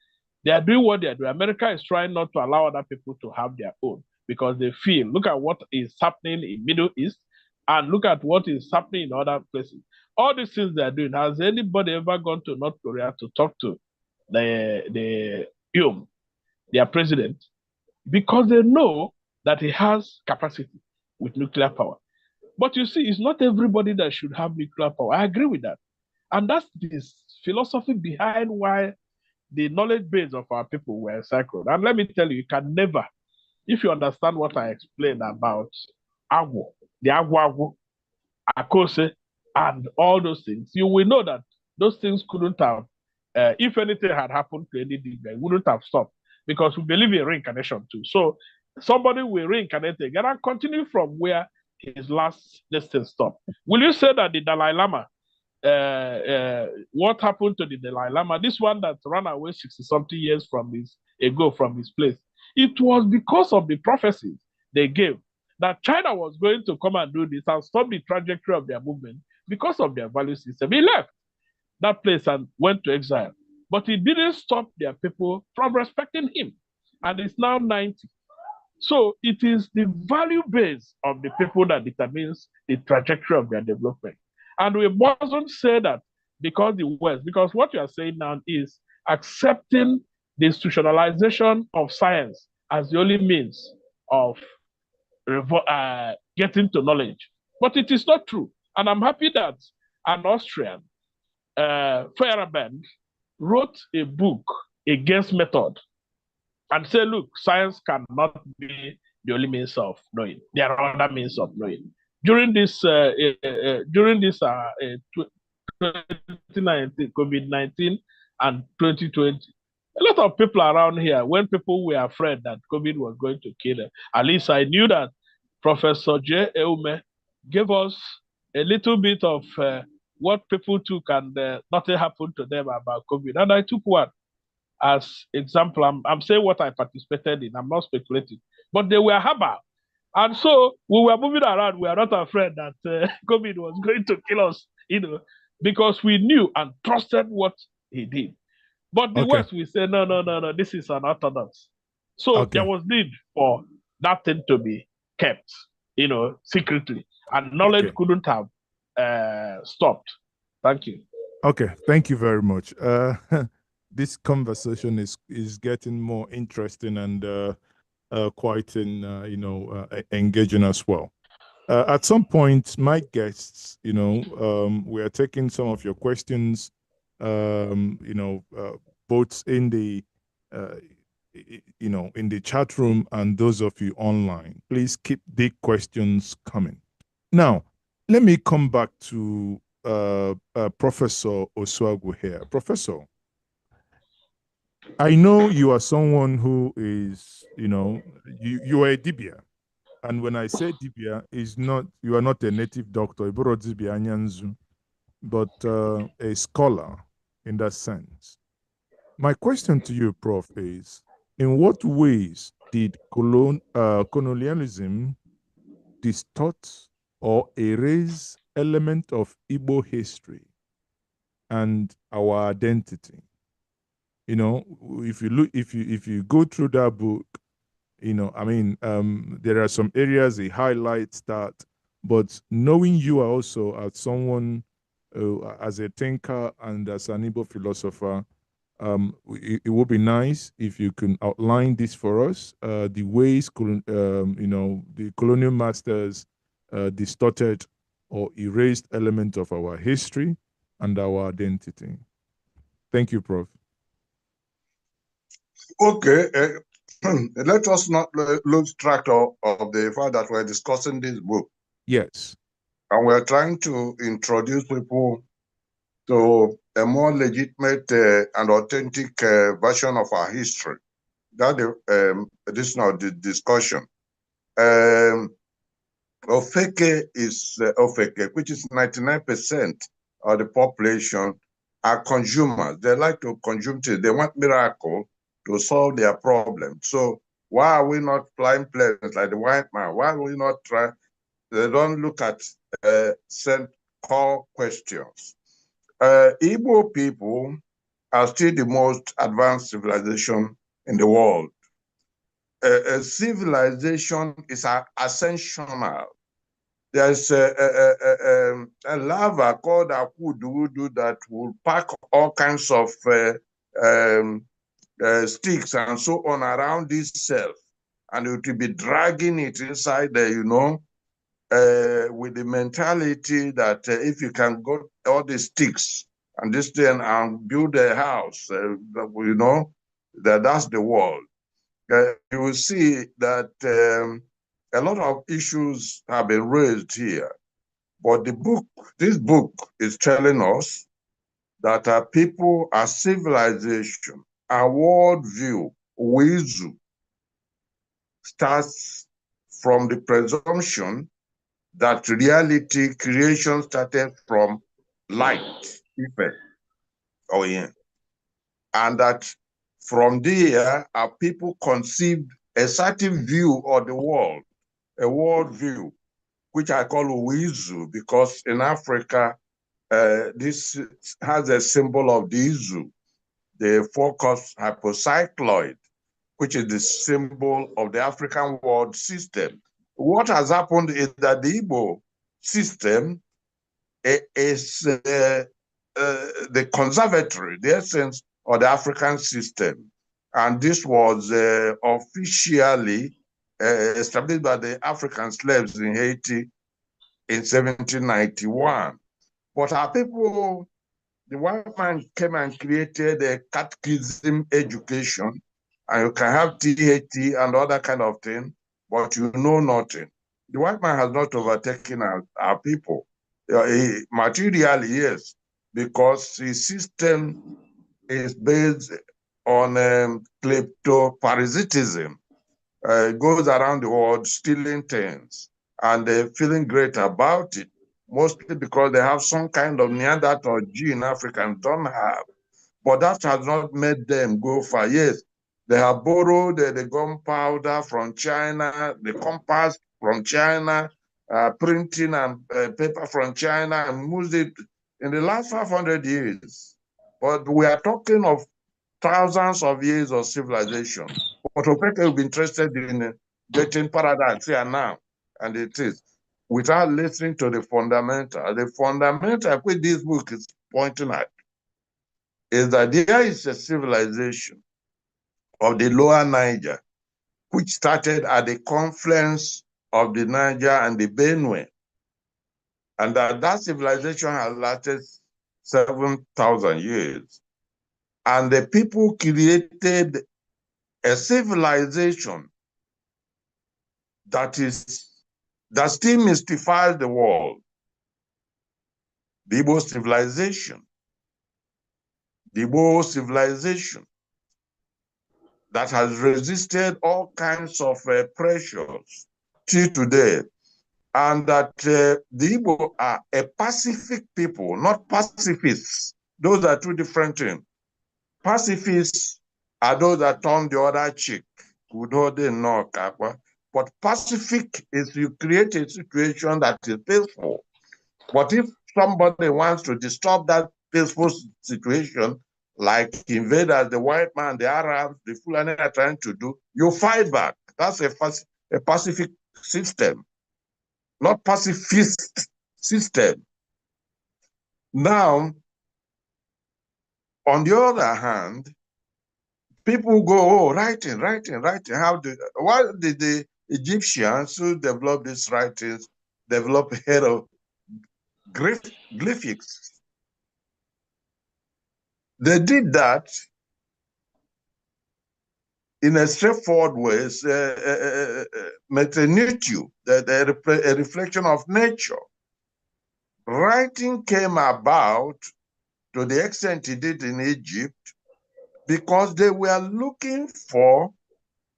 they are doing what they are doing. America is trying not to allow other people to have their own because they feel, look at what is happening in Middle East and look at what is happening in other places. All these things they are doing. Has anybody ever gone to North Korea to talk to their president? Because they know that he has capacity with nuclear power. But you see, it's not everybody that should have nuclear power. I agree with that. And that's the philosophy behind why the knowledge base of our people were cycled. And let me tell you, you can never, if you understand what I explained about Agwo, the Agwo, Akose, and all those things, you will know that those things couldn't have, if anything had happened to any digger, it wouldn't have stopped because we believe in reincarnation too. So somebody will reincarnate again and continue from where his last distance stopped. Will you say that the Dalai Lama, what happened to the Dalai Lama, this one that ran away 60-something years from his place, it was because of the prophecies they gave that China was going to come and do this and stop the trajectory of their movement because of their value system. He left that place and went to exile. But he didn't stop their people from respecting him. And it's now 90. So it is the value base of the people that determines the trajectory of their development. And we mustn't say that because the West, because what you are saying now is accepting the institutionalization of science as the only means of getting to knowledge. But it is not true. And I'm happy that an Austrian, Feyerabend, wrote a book against method and say, look, science cannot be the only means of knowing. There are other means of knowing. During this COVID-19 and 2020, a lot of people around here, when people were afraid that COVID was going to kill them, at least I knew that Professor J. Eume gave us a little bit of what people took and nothing happened to them about COVID. And I took one as example. I'm saying what I participated in. I'm not speculating, but they were herbal. And so we were moving around. We are not afraid that COVID was going to kill us, because we knew and trusted what he did. But the Okay. West, we say, no, no, no, no, this is unorthodox. So Okay. there was need for that thing to be kept, secretly. And knowledge Okay. couldn't have stopped. Thank you. Okay. Thank you very much. This conversation is getting more interesting and quite engaging as well. At some point, my guests, we are taking some of your questions, both in the, in the chat room and those of you online. Please keep the questions coming. Now, let me come back to Professor Osuagu here. Professor, I know you are someone who is, you are a dibia. And when I say dibia, you are not a native doctor, but a scholar in that sense. My question to you, Prof, is in what ways did colonialism distort or erase element of Igbo history and our identity? If you go through that book, there are some areas it highlights that, but knowing you are also as someone, as a thinker and as an Igbo philosopher, it would be nice if you can outline this for us, the ways, the colonial masters distorted or erased element of our history and our identity. Thank you, Prof. Okay, let us not lose track of the fact that we're discussing this book. Yes. And we're trying to introduce people to a more legitimate and authentic version of our history. That this is not the discussion. Ofeke is Ofeke, which is 99% of the population are consumers. They like to consume things. They want miracle to solve their problem. So why are we not flying planes like the white man? Why are we not try? They don't look at core questions. Igbo people are still the most advanced civilization in the world. A civilization is ascensional. There's a lava called Akududu that will pack all kinds of sticks and so on around itself, and it will be dragging it inside there, with the mentality that if you can go all the sticks and this thing and build a house, that's the world. You will see that a lot of issues have been raised here, but this book is telling us that our people, our civilization, our worldview, Wizu, starts from the presumption that reality creation started from light, and that from there, our people conceived a certain view of the world, a world view, which I call Uizu, because in Africa, this has a symbol of the Izu, the focus hypocycloid, which is the symbol of the African world system. What has happened is that the Igbo system is the conservatory, the essence of the African system. And this was officially established by the African slaves in Haiti in 1791. But our people, the white man came and created a catechism education, and you can have TAT and other kind of thing, but you know nothing. The white man has not overtaken our people. Materially, yes, because his system is based on kleptoparasitism. Goes around the world stealing things and feeling great about it. mostly because they have some kind of Neanderthal gene Africans don't have. But that has not made them go far. Yes, they have borrowed the gunpowder from China, the compass from China, printing and paper from China, and moved it in the last 500 years. But we are talking of thousands of years of civilization. But Opeke will be interested in getting paradox here now, and it is, without listening to the fundamental. The fundamental which this book is pointing at is that there is a civilization of the lower Niger, which started at the confluence of the Niger and the Benue, and that civilization has lasted 7,000 years. And the people created a civilization that still mystifies the world. The Igbo civilization. The Igbo civilization that has resisted all kinds of pressures till today. And that the Igbo are a pacific people, not pacifists. Those are two different things. Pacifists are those that turn the other cheek. But pacific is you create a situation that is peaceful. But if somebody wants to disturb that peaceful situation, like invaders, the white man, the Arabs, the Fulani are trying to do, you fight back. That's a pacific system, not pacifist system. Now, on the other hand, people go, oh, writing. Why did the Egyptians who developed these writings develop hieroglyphics? They did that in a straightforward way, metaneutral, a reflection of nature. Writing came about to the extent it did in Egypt because they were looking for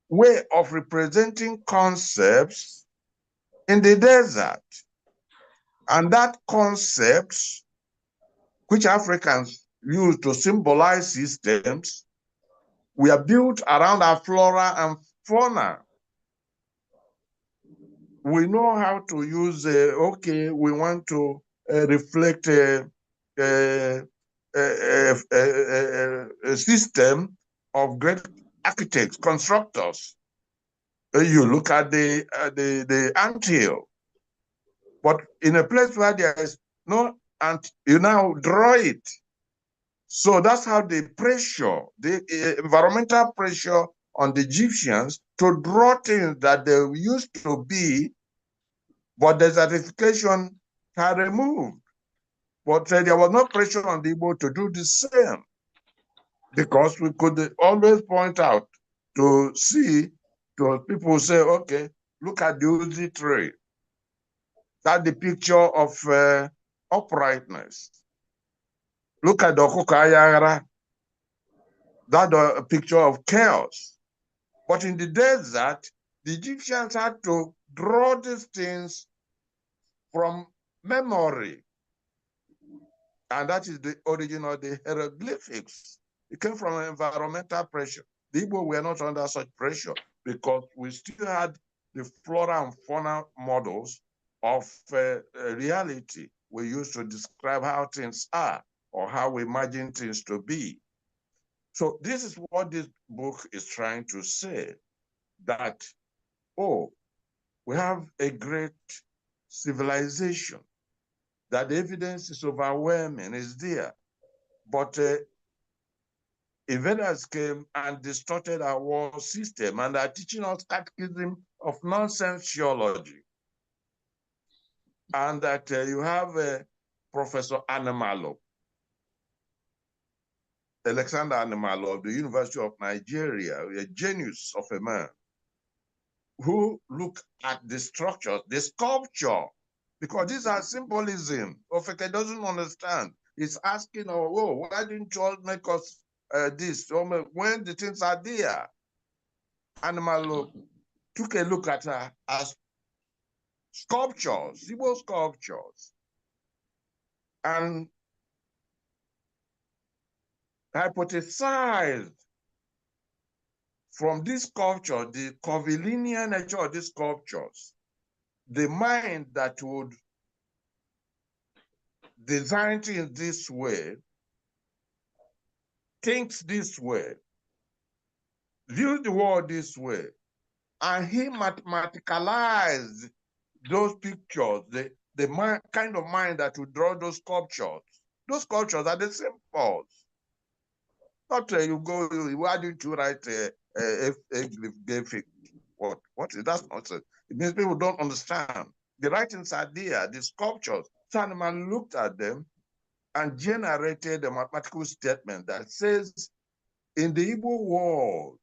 way of representing concepts in the desert. And that concepts, which Africans use to symbolize systems, were built around our flora and fauna. We know how to use, okay, we want to reflect a system of great architects, constructors. You look at the anthill, but in a place where there is no ant, you now draw it. So that's how the pressure, the environmental pressure on the Egyptians to draw things that they used to be, but desertification had removed. But there was no pressure on the Igbo to do the same, because we could always point out to see, to people say, okay, look at the Uzi tree. That's the picture of uprightness. Look at the Okukayara. That's a picture of chaos. But in the desert, the Egyptians had to draw these things from memory. And that is the origin of the hieroglyphics. It came from environmental pressure. The Igbo were not under such pressure because we still had the flora and fauna models of reality we use to describe how things are or how we imagine things to be. So this is what this book is trying to say, that, oh, we have a great civilization, that the evidence is overwhelming, is there. But invaders came and distorted our world system and are teaching us catechism of nonsense theology. And that you have Professor Anemalo, Alexander Anemalo of the University of Nigeria, a genius of a man, who look at the structures, the sculpture, because these are symbolism. Ofeke doesn't understand. He's asking, oh, why didn't you all make us this? When the things are there. Animal took a look at her as sculptures, Igbo sculptures. and hypothesized from this culture, the curvilinear nature of these cultures, the mind that would design things this way, thinks this way, views the world this way, and he mathematicalized those pictures, the kind of mind that would draw those sculptures. Those sculptures are the symbols. Not you go, why didn't you write what is that's nonsense. It means people don't understand. The writings are there, the sculptures. Sandman looked at them and generated a mathematical statement that says, in the Igbo world,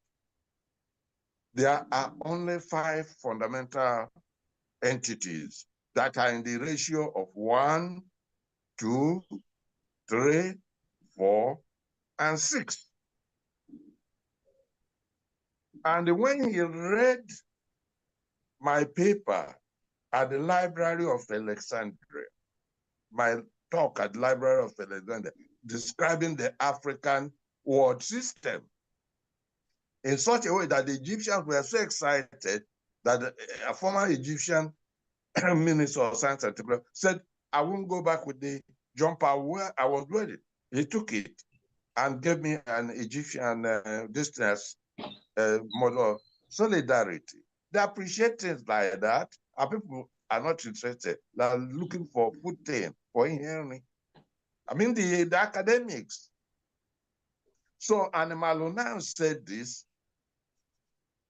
there are only 5 fundamental entities that are in the ratio of 1, 2, 3, 4, and 6. And when he read my paper at the Library of Alexandria, my talk at the Library of Alexandria, describing the African world system in such a way that the Egyptians were so excited that a former Egyptian Minister of Science and Technology said, I won't go back with the jumper where I was wearing. He took it and gave me an Egyptian distance model of solidarity. They appreciate things like that, and people are not interested. They're looking for footing, for hearing. I mean, the academics. So Animal now said this,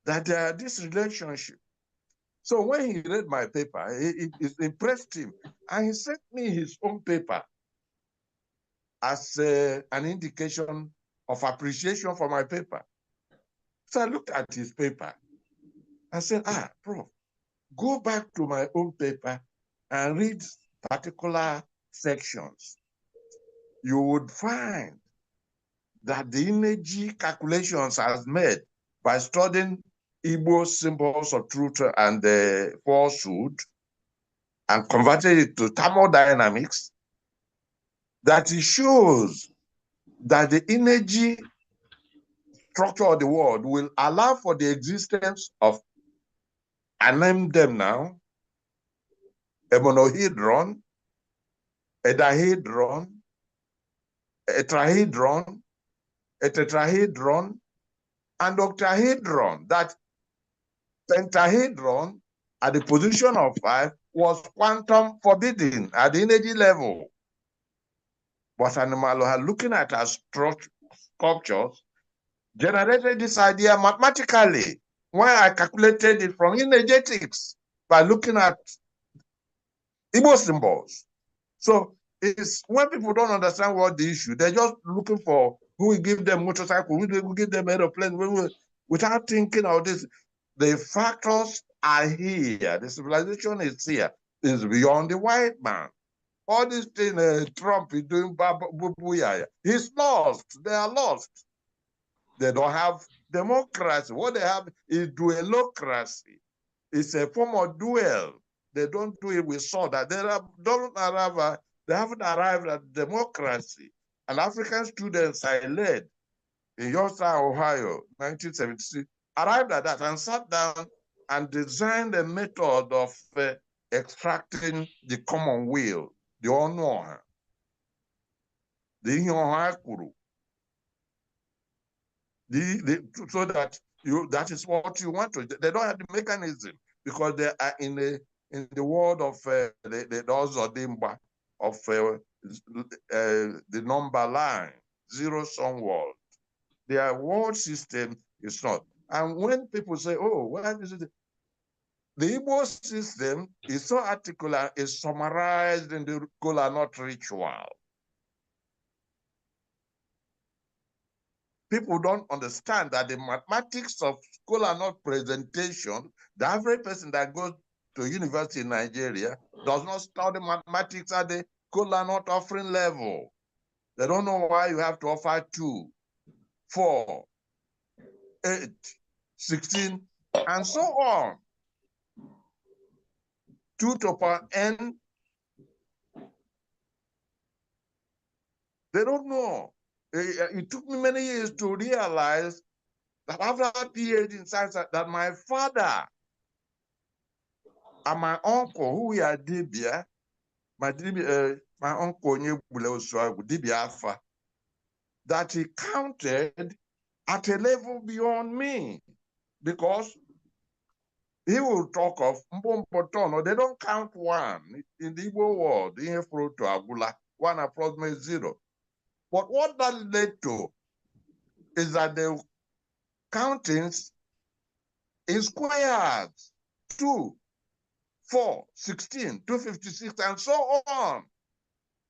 that there are this relationship. So when he read my paper, it impressed him, and he sent me his own paper as an indication of appreciation for my paper. So I looked at his paper and said, Prof, go back to my own paper and read particular sections. You would find that the energy calculations as made by studying Igbo symbols of truth and falsehood and converted it to thermodynamics, that it shows that the energy structure of the world will allow for the existence of, I name them now, a monohedron, a dihedron, a trihedron, a tetrahedron, and octahedron. That pentahedron at the position of 5 was quantum forbidden at the energy level. But Animal had looking at our sculptures, generated this idea mathematically when I calculated it from energetics by looking at Igbo symbols. So it's when people don't understand what the issue, they're just looking for who will give them motorcycle, who will give them aeroplane, without thinking of this. The factors are here. The civilization is here. It's beyond the white man. All this thing Trump is doing, he's lost. They are lost. They don't have democracy. What they have is duelocracy. It's a form of duel. They don't do it with sword. They haven't arrived at democracy. And African students I led in Youngstown, Ohio, 1976, arrived at that and sat down and designed a method of extracting the common will, the honor, the ihokuru, so that that is what you want to. They don't have the mechanism because they are in the world of the Ozodimba of the number line, zero-sum world. Their world system is not. And when people say, oh, what is it? The Igbo system is so articulate, is summarized in the kola nut ritual. People don't understand that the mathematics of kola nut presentation, the average person that goes to university in Nigeria does not study mathematics at the kola nut offering level. They don't know why you have to offer 2, 4, 8, 16, and so on. 2 to the power n They don't know. It took me many years to realize that after a PhD in science, that my father and my uncle, who we are Dibia, my uncle Dibia Alpha, that he counted at a level beyond me, because he will talk of Mbombotono. They don't count one in the Igbo world. To Agula, one approximate zero. But what that led to is that the countings in squares, 2, 4, 16, 256, and so on.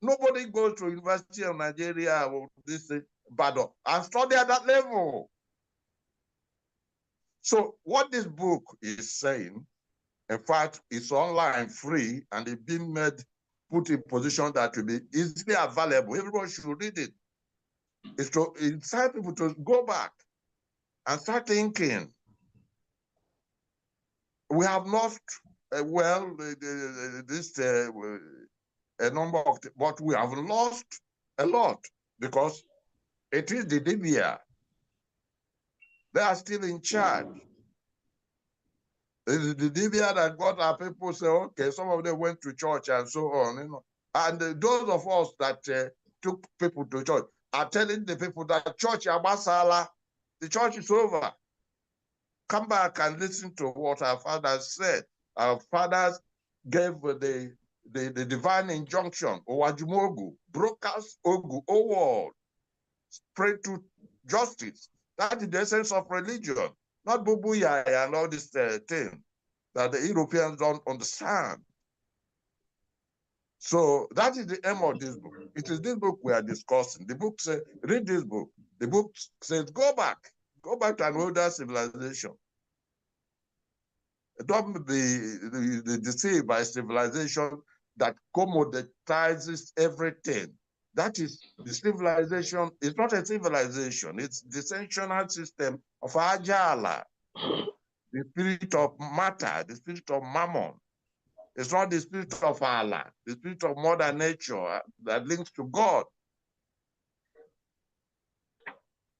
Nobody goes to University of Nigeria or this Bado and study at that level. So what this book is saying, in fact, it's online, free, and it's been put in position that will be easily available. Everyone should read it. It's to incite people to go back and start thinking. We have lost, a number of, but we have lost a lot because it is the Libya. They are still in charge. It is the Libya that got our people say, okay, some of them went to church and so on, you know. And those of us that took people to church are telling the people that church, Abasala, the church is over. Come back and listen to what our fathers said. Our fathers gave the divine injunction, Owajumogu, broadcast Ogu, O world, pray to justice. That is the essence of religion, not Bubuya and all this thing that the Europeans don't understand. So that is the aim of this book. It is this book we are discussing. The book says, read this book. The book says, go back to an older civilization. Don't be deceived by civilization that commoditizes everything. That is, the civilization is not a civilization. It's the sanctional system of Ajala, the spirit of matter, the spirit of mammon. It's not the spirit of Allah, the spirit of Mother Nature that links to God.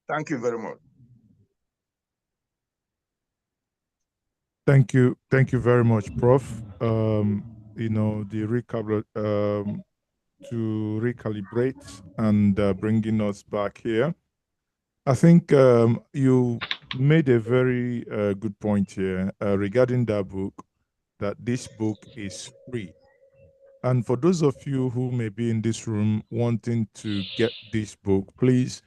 Thank you very much. Thank you very much, Prof. You know, to recalibrate and bringing us back here. I think you made a very good point here regarding that book, that this book is free. And for those of you who may be in this room wanting to get this book, please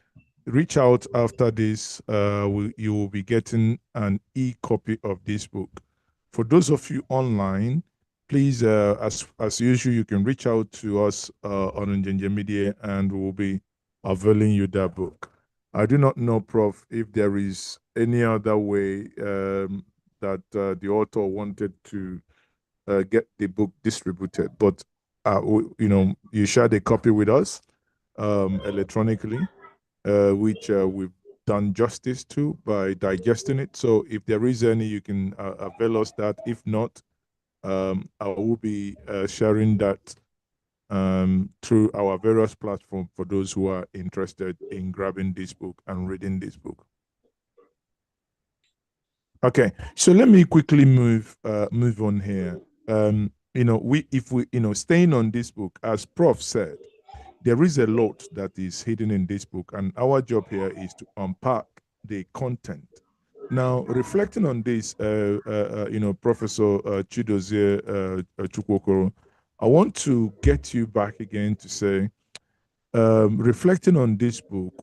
reach out after this. You will be getting an e-copy of this book. For those of you online, please, as usual, you can reach out to us on Njenje Media, and we'll be availing you that book. I do not know, Prof, if there is any other way that the author wanted to get the book distributed, but you know, you shared a copy with us electronically, which we've done justice to by digesting it. So if there is any, you can avail us that. If not, I will be sharing that through our various platforms for those who are interested in grabbing this book and reading this book. Okay, so let me quickly move on here. You know, staying on this book, as Prof said, there is a lot that is hidden in this book, and our job here is to unpack the content. Now, reflecting on this, you know, Professor Chidozie Chukwokoro, I want to get you back again to say, reflecting on this book,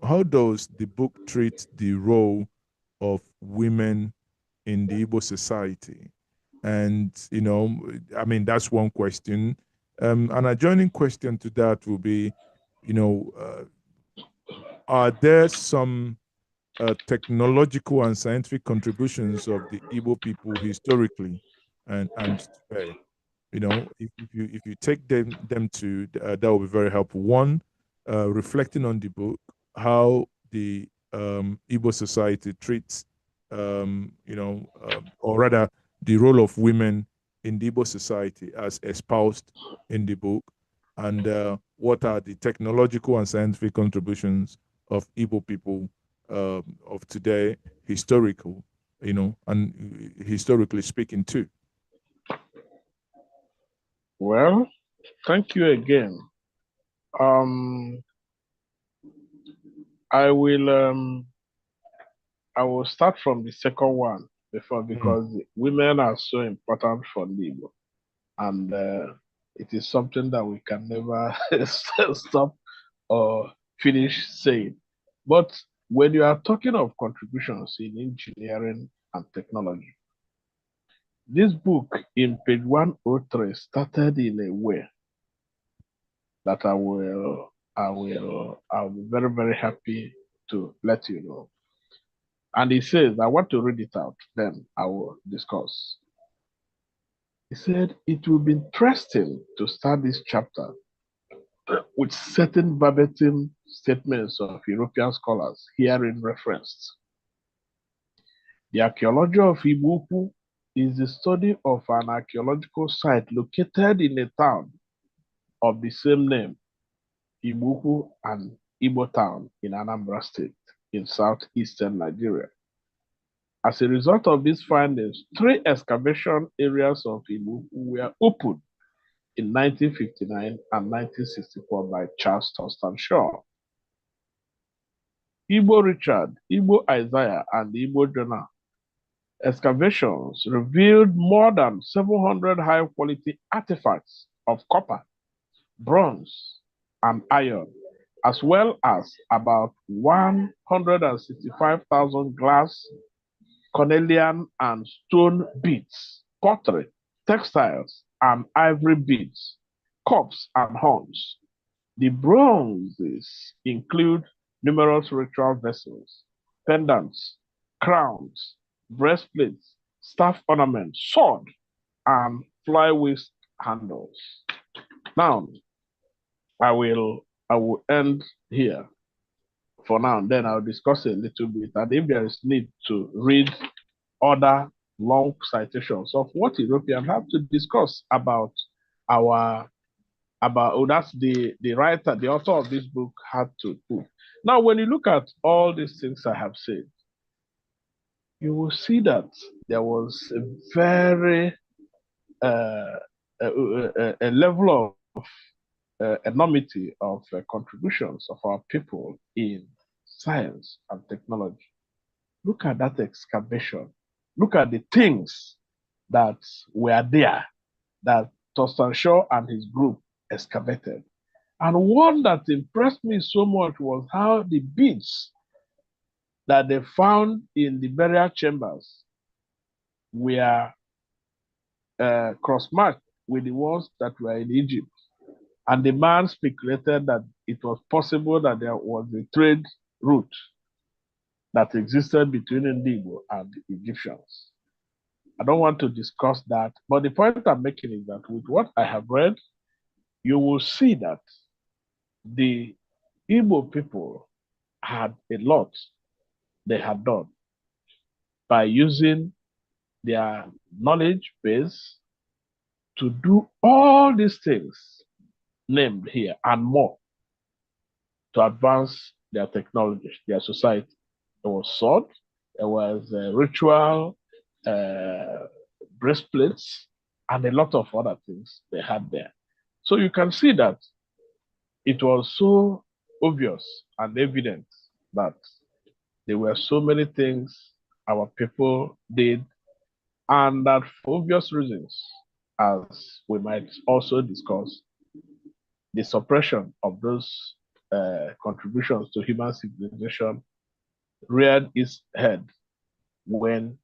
how does the book treat the role of women in the Igbo society? And, you know, I mean, that's one question. An adjoining question to that will be, you know, are there some technological and scientific contributions of the Igbo people historically and today? You know, if you take them to that will be very helpful. One, reflecting on the book, how the Igbo society treats, you know, or rather, the role of women in the Igbo society as espoused in the book, and what are the technological and scientific contributions of Igbo people of today, historical, and historically speaking too. Well, thank you again. I will start from the second one before, because women are so important for Igbo, and it is something that we can never stop or finish saying. But when you are talking of contributions in engineering and technology, this book in page 103 started in a way that I'll be very, very happy to let you know. And he says, I want to read it out, then I will discuss. He said, it will be interesting to start this chapter with certain verbatim statements of European scholars herein referenced. The archaeology of Igbo is the study of an archaeological site located in a town of the same name, Igbo and Igbo town in Anambra State in southeastern Nigeria. As a result of these findings, 3 excavation areas of Igbo were opened in 1959 and 1964 by Charles Thurston Shaw. Igbo Richard, Igbo Isaiah, and the Igbo Jonah excavations revealed more than 700 high-quality artifacts of copper, bronze, and iron, as well as about 165,000 glass, cornelian, and stone beads, pottery, textiles, and ivory beads, cups, and horns. The bronzes include numerous ritual vessels, pendants, crowns, breastplates, staff ornaments, sword, and flywheel handles. Now, I will end here for now, and then I'll discuss a little bit. And if there is need to read other long citations of what Europeans have to discuss about that's the writer, the author of this book had to do. Now, when you look at all these things I have said, you will see that there was a very a level of enormity of contributions of our people in science and technology. Look at that excavation. Look at the things that were there that Thurston Shaw and his group excavated. And one that impressed me so much was how the beads that they found in the burial chambers were cross-matched with the ones that were in Egypt. And the man speculated that it was possible that there was a trade route that existed between Igbo and the Egyptians. I don't want to discuss that, but the point I'm making is that with what I have read, you will see that the Igbo people had a lot they had done by using their knowledge base to do all these things named here and more to advance their technology, their society. There was sword, there was ritual breastplates, and a lot of other things they had there. So you can see that it was so obvious and evident that there were so many things our people did, and that for obvious reasons, as we might also discuss, the suppression of those contributions to human civilization reared its head when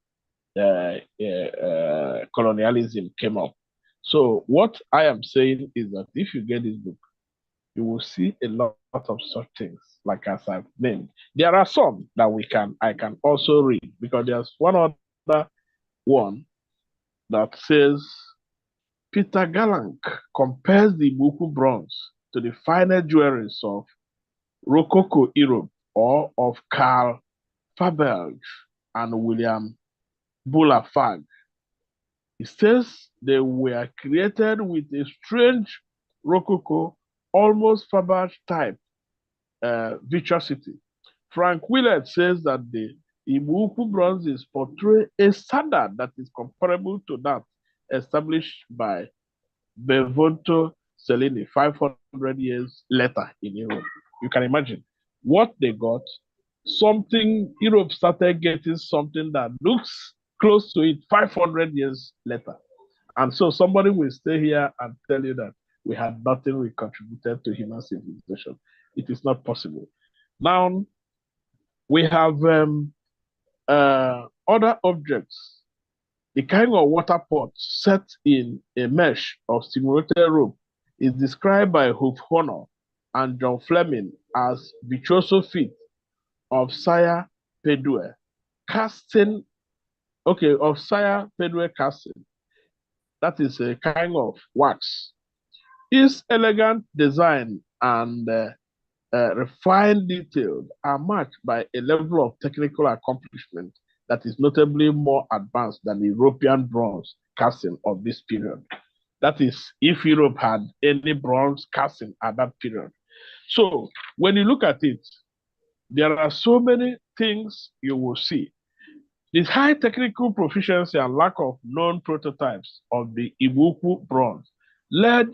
colonialism came up. So what I am saying is that if you get this book, you will see a lot of such things, like as I've named. There are some that I can also read, because there's one other one that says Peter Gallank compares the Buku bronze to the finer jewelries of Rococo Europe or of Karl Fabelge and William Bulafag. He says they were created with a strange Rococo almost Faberge type virtuosity. Frank Willett says that the Igbo bronzes portray a standard that is comparable to that established by Benvenuto Cellini 500 years later in Europe. You can imagine what they got. Something, Europe started getting something that looks close to it 500 years later. And so somebody will stay here and tell you that we had nothing we contributed to human civilization. It is not possible. Now, we have other objects. The kind of water pot set in a mesh of stimulated rope is described by Hoof Honor and John Fleming as virtuoso feat of Sire Pedue casting, of Sire Pedue casting. That is a kind of wax. Its elegant design and refined detail are matched by a level of technical accomplishment that is notably more advanced than the European bronze casting of this period. That is, if Europe had any bronze casting at that period. So when you look at it, there are so many things you will see. This high technical proficiency and lack of known prototypes of the Ibuku bronze led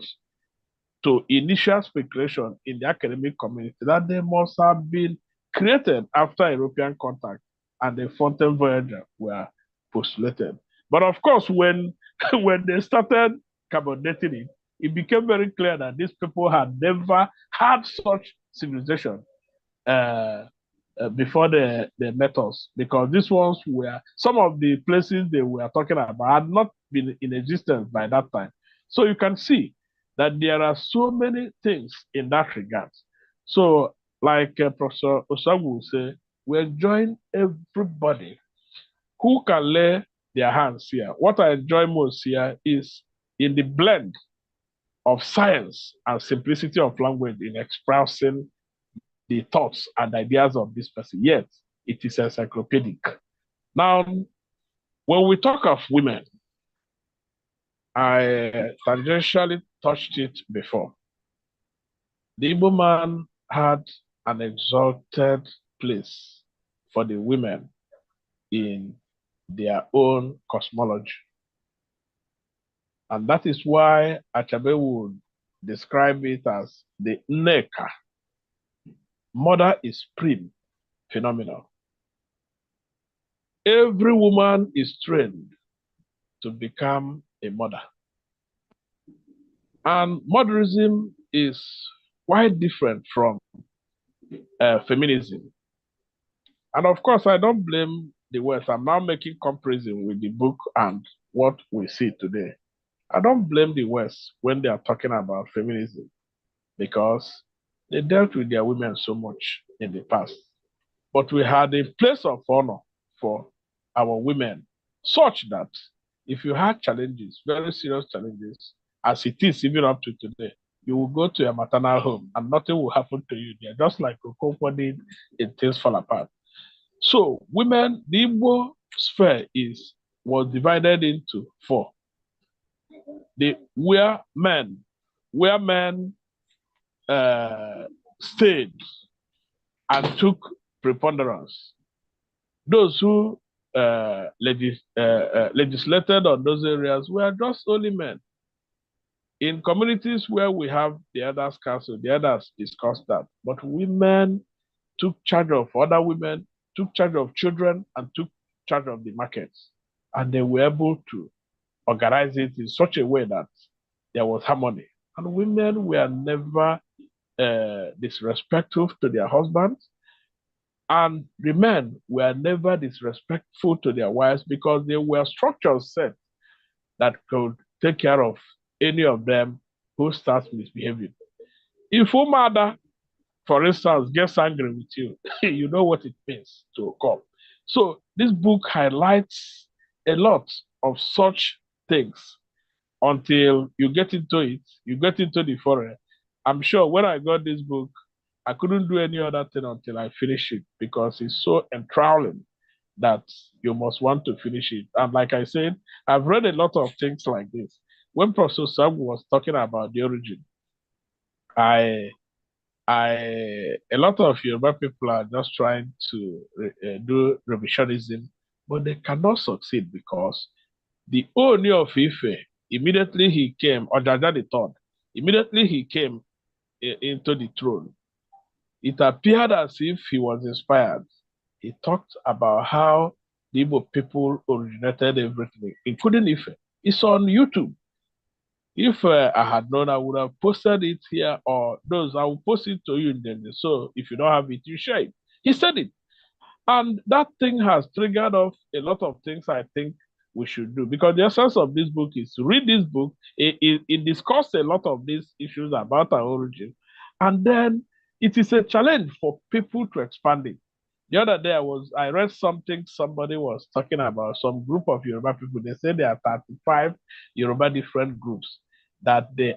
to initial speculation in the academic community that they must have been created after European contact and the Fountain Voyager were postulated. But of course, when they started carbon dating it, it became very clear that these people had never had such civilization before they met us, because these ones were, some of the places they were talking about had not been in existence by that time. So you can see that there are so many things in that regard. So, like Professor Osagu will say, we enjoy everybody who can lay their hands here. What I enjoy most here is in the blend of science and simplicity of language in expressing the thoughts and ideas of this person. Yet, it is encyclopedic. Now, when we talk of women, I tangentially touched it before. The Igbo man had an exalted place for the women in their own cosmology. And that is why Achabe would describe it as the Nneka. Mother is supreme, phenomenal. Every woman is trained to become a mother. And motherism is quite different from feminism. And of course, I don't blame the West. I'm now making comparison with the book and what we see today. I don't blame the West when they are talking about feminism, because they dealt with their women so much in the past. But we had a place of honor for our women, such that if you had challenges, very serious challenges, as it is even up to today, you will go to a maternal home and nothing will happen to you there, just like Okonkwo did in Things Fall Apart. So women, the Igbo sphere was divided into 4. Where men stayed and took preponderance. Those who legislated on those areas were just only men. In communities where we have the elders' council, the elders discussed that. But women took charge of other women, took charge of children, and took charge of the markets. And they were able to organize it in such a way that there was harmony. And women were never disrespectful to their husbands. And the men were never disrespectful to their wives, because there were structures set that could take care of any of them who starts misbehaving. If a mother, for instance, gets angry with you, you know what it means to come. So this book highlights a lot of such things until you get into it, you get into the forest. I'm sure when I got this book, I couldn't do any other thing until I finish it, because it's so enthralling that you must want to finish it. And like I said, I've read a lot of things like this. When Professor Sam was talking about the origin, I a lot of Yoruba people are just trying to do revisionism, but they cannot succeed because the Ooni of Ife, immediately he came, Ojaja the third, immediately he came into the throne, it appeared as if he was inspired. He talked about how the Igbo people originated everything, including Ife. It's on YouTube. If I had known, I would have posted it here, or those I will post it to you in the so if you don't have it, you share it. He said it, and that thing has triggered off a lot of things I think we should do because the essence of this book is to read this book. It discusses a lot of these issues about our origin, and then it is a challenge for people to expand it. The other day I read something somebody was talking about some group of Yoruba people. They say there are 35 Yoruba different groups that they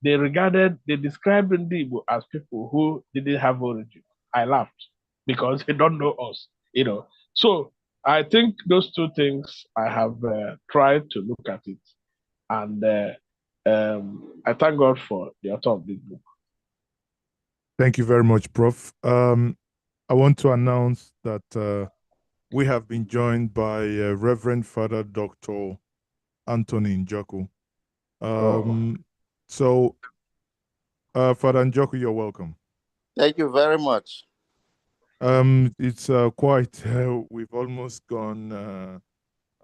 described Igbo as people who didn't have origin. I laughed because they don't know us. So I think those two things I have tried to look at it, and I thank God for the author of this book. Thank you very much, Prof. I want to announce that we have been joined by Reverend Father Dr. Anthony Njoku. So, Father Njoku, you're welcome. Thank you very much. It's quite, we've almost gone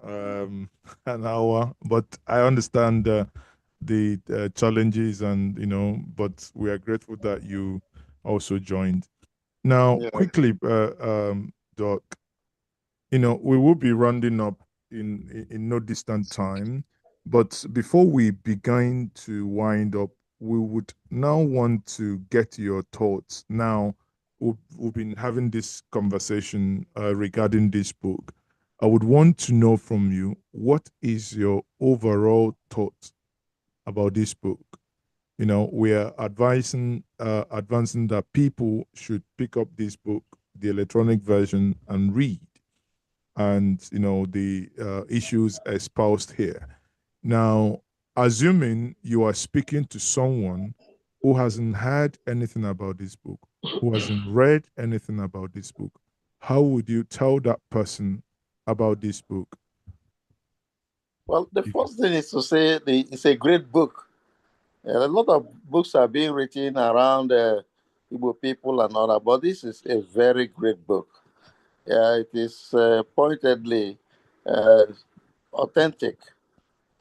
an hour, but I understand the challenges but we are grateful that you also joined. Now, quickly, Doc, we will be rounding up in no distant time, but before we begin to wind up, we would now want to get your thoughts. Now, we've been having this conversation regarding this book. I would want to know from you, what is your overall thought about this book? We are advancing that people should pick up this book, the electronic version, and read, and the issues espoused here. Now, assuming you are speaking to someone who hasn't heard anything about this book, who hasn't read anything about this book, how would you tell that person about this book? Well, the first thing is to say it's a great book. A lot of books are being written around Igbo people and all that, but this is a very great book. It is pointedly authentic.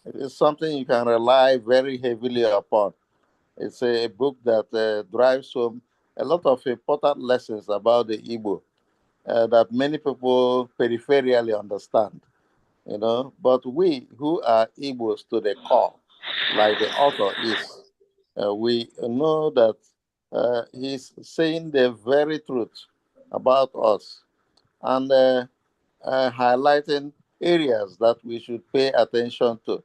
It is something you can rely very heavily upon. It's a book that drives home a lot of important lessons about the Igbo that many people peripherally understand. But we who are Igbos to the core, like the author is, we know that he's saying the very truth about us and highlighting areas that we should pay attention to.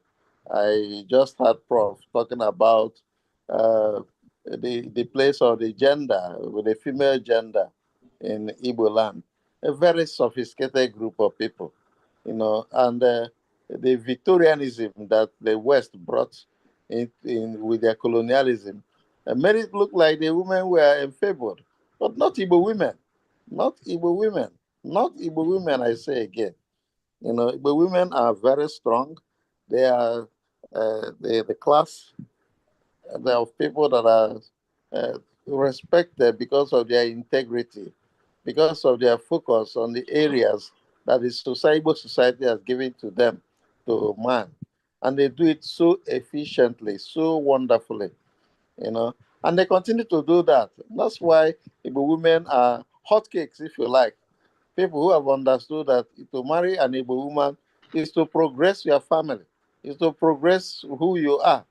I just heard Prof talking about the place of the gender, with the female gender in Igbo land, a very sophisticated group of people, and the Victorianism that the West brought in with their colonialism made it look like the women were enfeebled, but not Igbo women, not Igbo women, not Igbo women, I say again. Igbo women are very strong. They are the class of people that are respected because of their integrity, because of their focus on the areas that the Igbo society has given to them, to man. And they do it so efficiently, so wonderfully, and they continue to do that. That's why Igbo women are hotcakes, if you like. People who have understood that to marry an Igbo woman is to progress your family, is to progress who you are,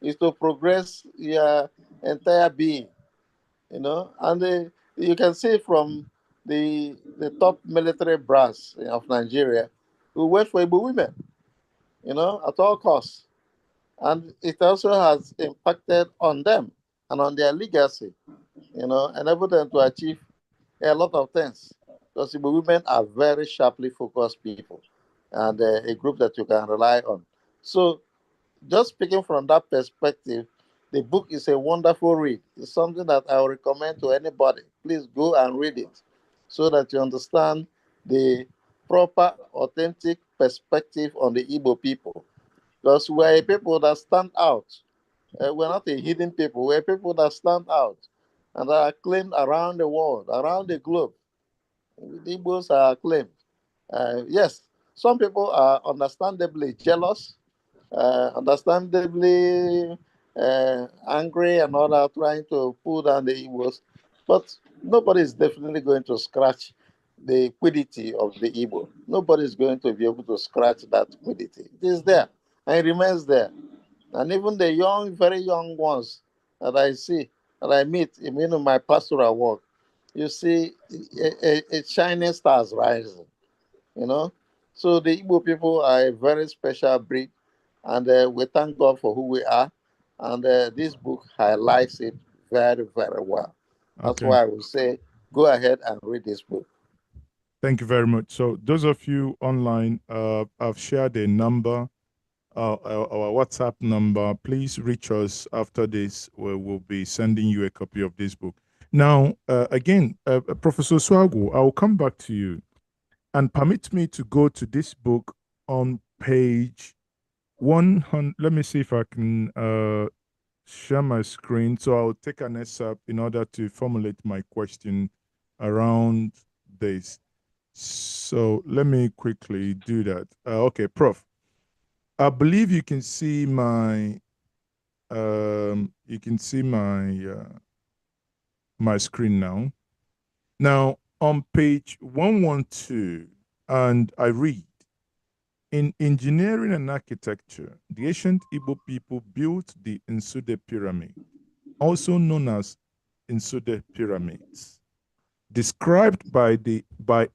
is to progress your entire being, And you can see from the top military brass of Nigeria who wait for Igbo women, at all costs. And it also has impacted on them and on their legacy, enable them to achieve a lot of things. Because Igbo women are very sharply focused people and a group that you can rely on. So, just speaking from that perspective, The book is a wonderful read. It's something that I will recommend to anybody. Please go and read it so that you understand the proper, authentic perspective on the Igbo people. Because we're a people that stand out. We're not a hidden people. We're people that stand out and are acclaimed around the world, around the globe. The Igbos are acclaimed. Yes, some people are understandably jealous, understandably angry and all that, trying to pull down the Igbos. But nobody is definitely going to scratch the quiddity of the Igbo. Nobody is going to be able to scratch that quiddity. It is there and it remains there. And even the young, very young ones that I see, that I meet in my pastoral work, you see a shining stars rising, you know. So the Igbo people are a very special breed, and we thank God for who we are. And this book highlights it very, very well. That's Okay. why I would say go ahead and read this book. Thank you very much. So those of you online, I've shared a number, our WhatsApp number. Please reach us after this. We'll be sending you a copy of this book. Now, again, Professor Swago, I will come back to you and permit me to go to this book on page 100. Let me see if I can share my screen. So I'll take an excerpt in order to formulate my question around this. So let me quickly do that. Okay, Prof. I believe you can see my my screen now. Now on page 112, and I read, in engineering and architecture, the ancient Igbo people built the Nsude Pyramid, also known as Nsude Pyramids, described by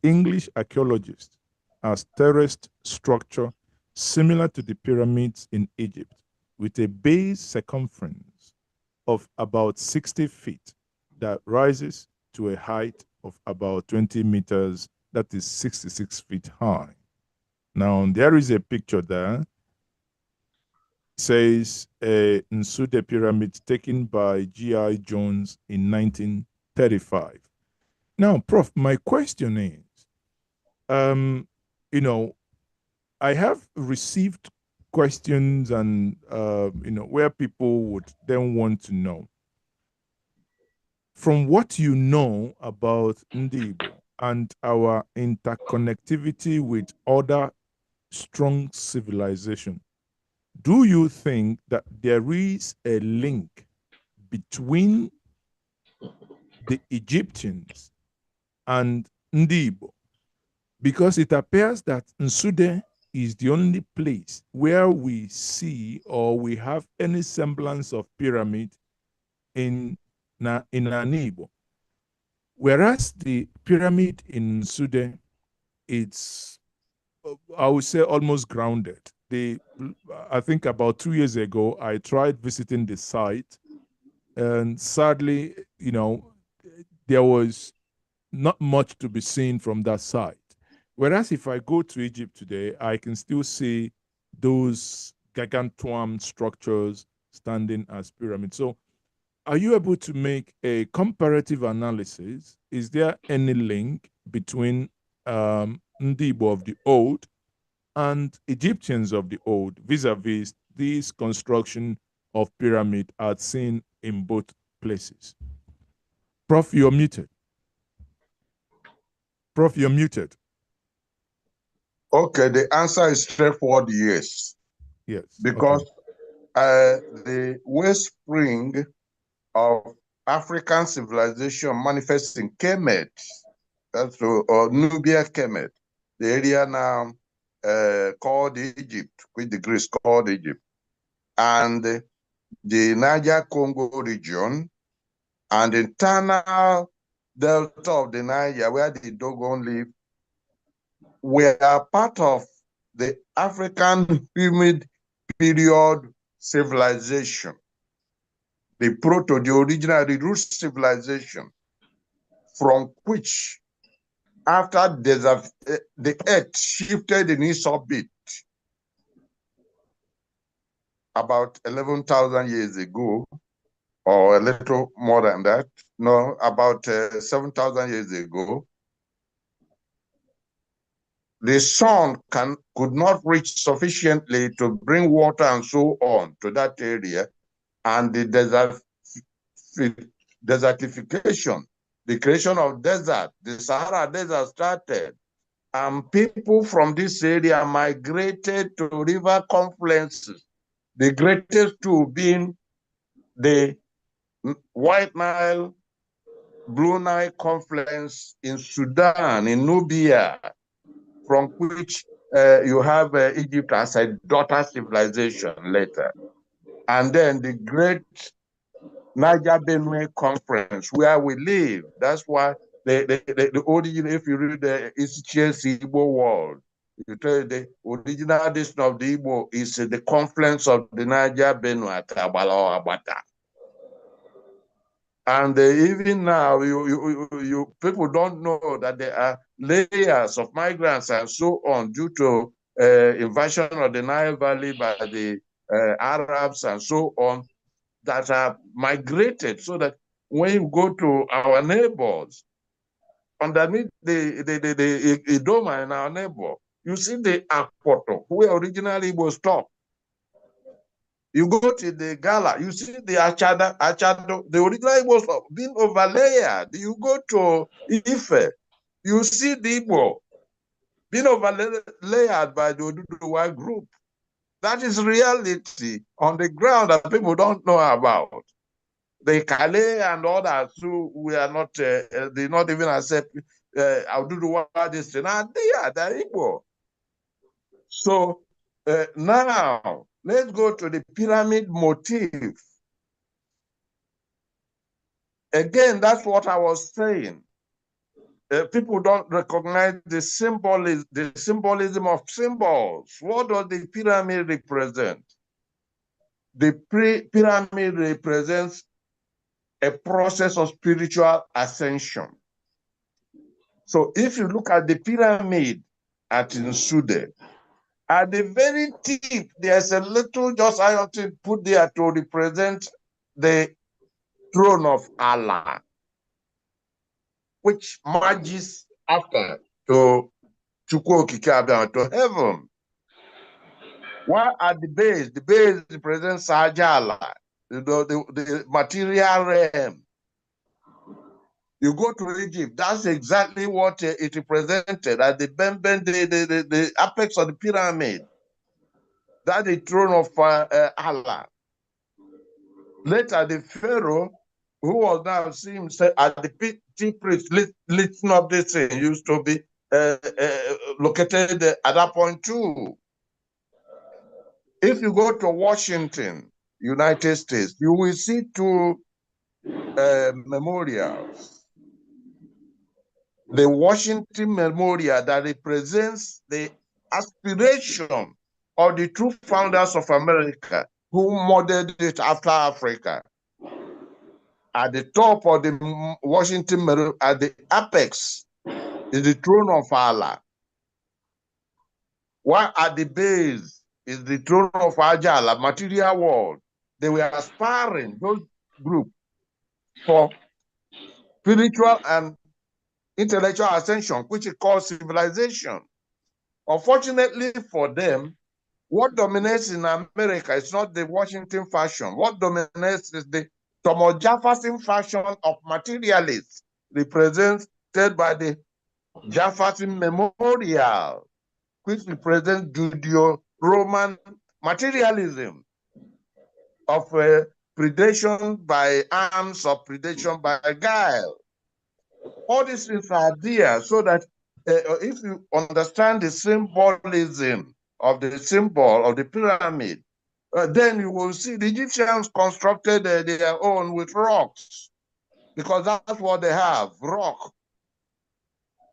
English archaeologists as terraced structure similar to the pyramids in Egypt, with a base circumference of about 60 feet that rises to a height of about 20 meters, that is 66 feet high. Now, there is a picture there. It says a Nsude pyramid taken by G.I. Jones in 1935. Now, Prof, my question is, I have received questions and, where people would then want to know, from what you know about Ndi Igbo and our interconnectivity with other strong civilization, do you think that there is a link between the Egyptians and Ndi Igbo? Because it appears that Nsude is the only place where we see or we have any semblance of pyramid in Igbo. Whereas the pyramid in Nsude, it's, I would say, almost grounded. I think about 2 years ago, I tried visiting the site, and sadly, there was not much to be seen from that site. Whereas if I go to Egypt today, I can still see those gargantuan structures standing as pyramids. So are you able to make a comparative analysis? Is there any link between Ndi Igbo of the old and Egyptians of the old vis-a-vis this construction of pyramid are seen in both places? Prof, you're muted. Prof, you're muted. Okay, the answer is straightforward, yes. Yes. Because the wellspring of African civilization manifests in Kemet, or Nubia Kemet, the area now called Egypt, which the Greeks called Egypt, and the Niger Congo region, and the internal delta of the Niger, where the Dogon live, were part of the African humid period civilization, the original, the root civilization, from which, after the earth shifted in its orbit, about 11,000 years ago, or a little more than that. No, about 7,000 years ago, the sun could not reach sufficiently to bring water and so on to that area, and the desertification, the creation of desert, the Sahara Desert started, and people from this area migrated to river confluences, the greatest two being the White Nile, Blue Nile confluence in Sudan, in Nubia, from which you have Egypt as a daughter civilization later. And then the great Niger Benue conference where we live. That's why the origin, if you read the Isichie's Igbo world, you tell the original edition of the Igbo is the confluence of the Niger Benue at Abala or Abata. And even now, you people don't know that there are layers of migrants and so on due to invasion of the Nile Valley by the Arabs and so on that are migrated, so that when you go to our neighbors, underneath the Idoma in our neighbor, you see the Akpoto, where originally was stopped. You go to the Gala, you see the Achado, the original was being overlaid. You go to Ife, you see the Igbo being overlaid by the Oduduwa group. That is reality on the ground that people don't know about. The Calais and others who we are not, they not even accept Oduduwa this thing. And they're Igbo. So now, let's go to the pyramid motif. Again, that's what I was saying. People don't recognize the symbolism of symbols. What does the pyramid represent? The pyramid represents a process of spiritual ascension. So if you look at the pyramid at Nsude, at the very tip, there's a little just iron thing put there to represent the throne of Allah, which merges after to Chukwokike to heaven. While at the base represents Sajala, the material realm. You go to Egypt, that's exactly what it represented at the Bemben, the apex of the pyramid. That's the throne of Allah. Later, the Pharaoh, who was now seen at the chief priest, lifting up this thing, used to be located at that point too. If you go to Washington, United States, you will see two memorials. The Washington Memorial that represents the aspiration of the true founders of America who modeled it after Africa. At the top of the Washington Memorial, at the apex, is the throne of Allah. While at the base is the throne of Ajala, material world. They were aspiring, those groups, for spiritual and intellectual ascension, which is called civilization. Unfortunately for them, what dominates in America is not the Washington fashion. What dominates is the Thomas Jefferson fashion of materialists, represented by the Jefferson Memorial, which represents Judeo-Roman materialism of predation by arms or predation by guile. All these things are there so that if you understand the symbolism of the symbol of the pyramid, then you will see the Egyptians constructed their own with rocks, because that's what they have, rock.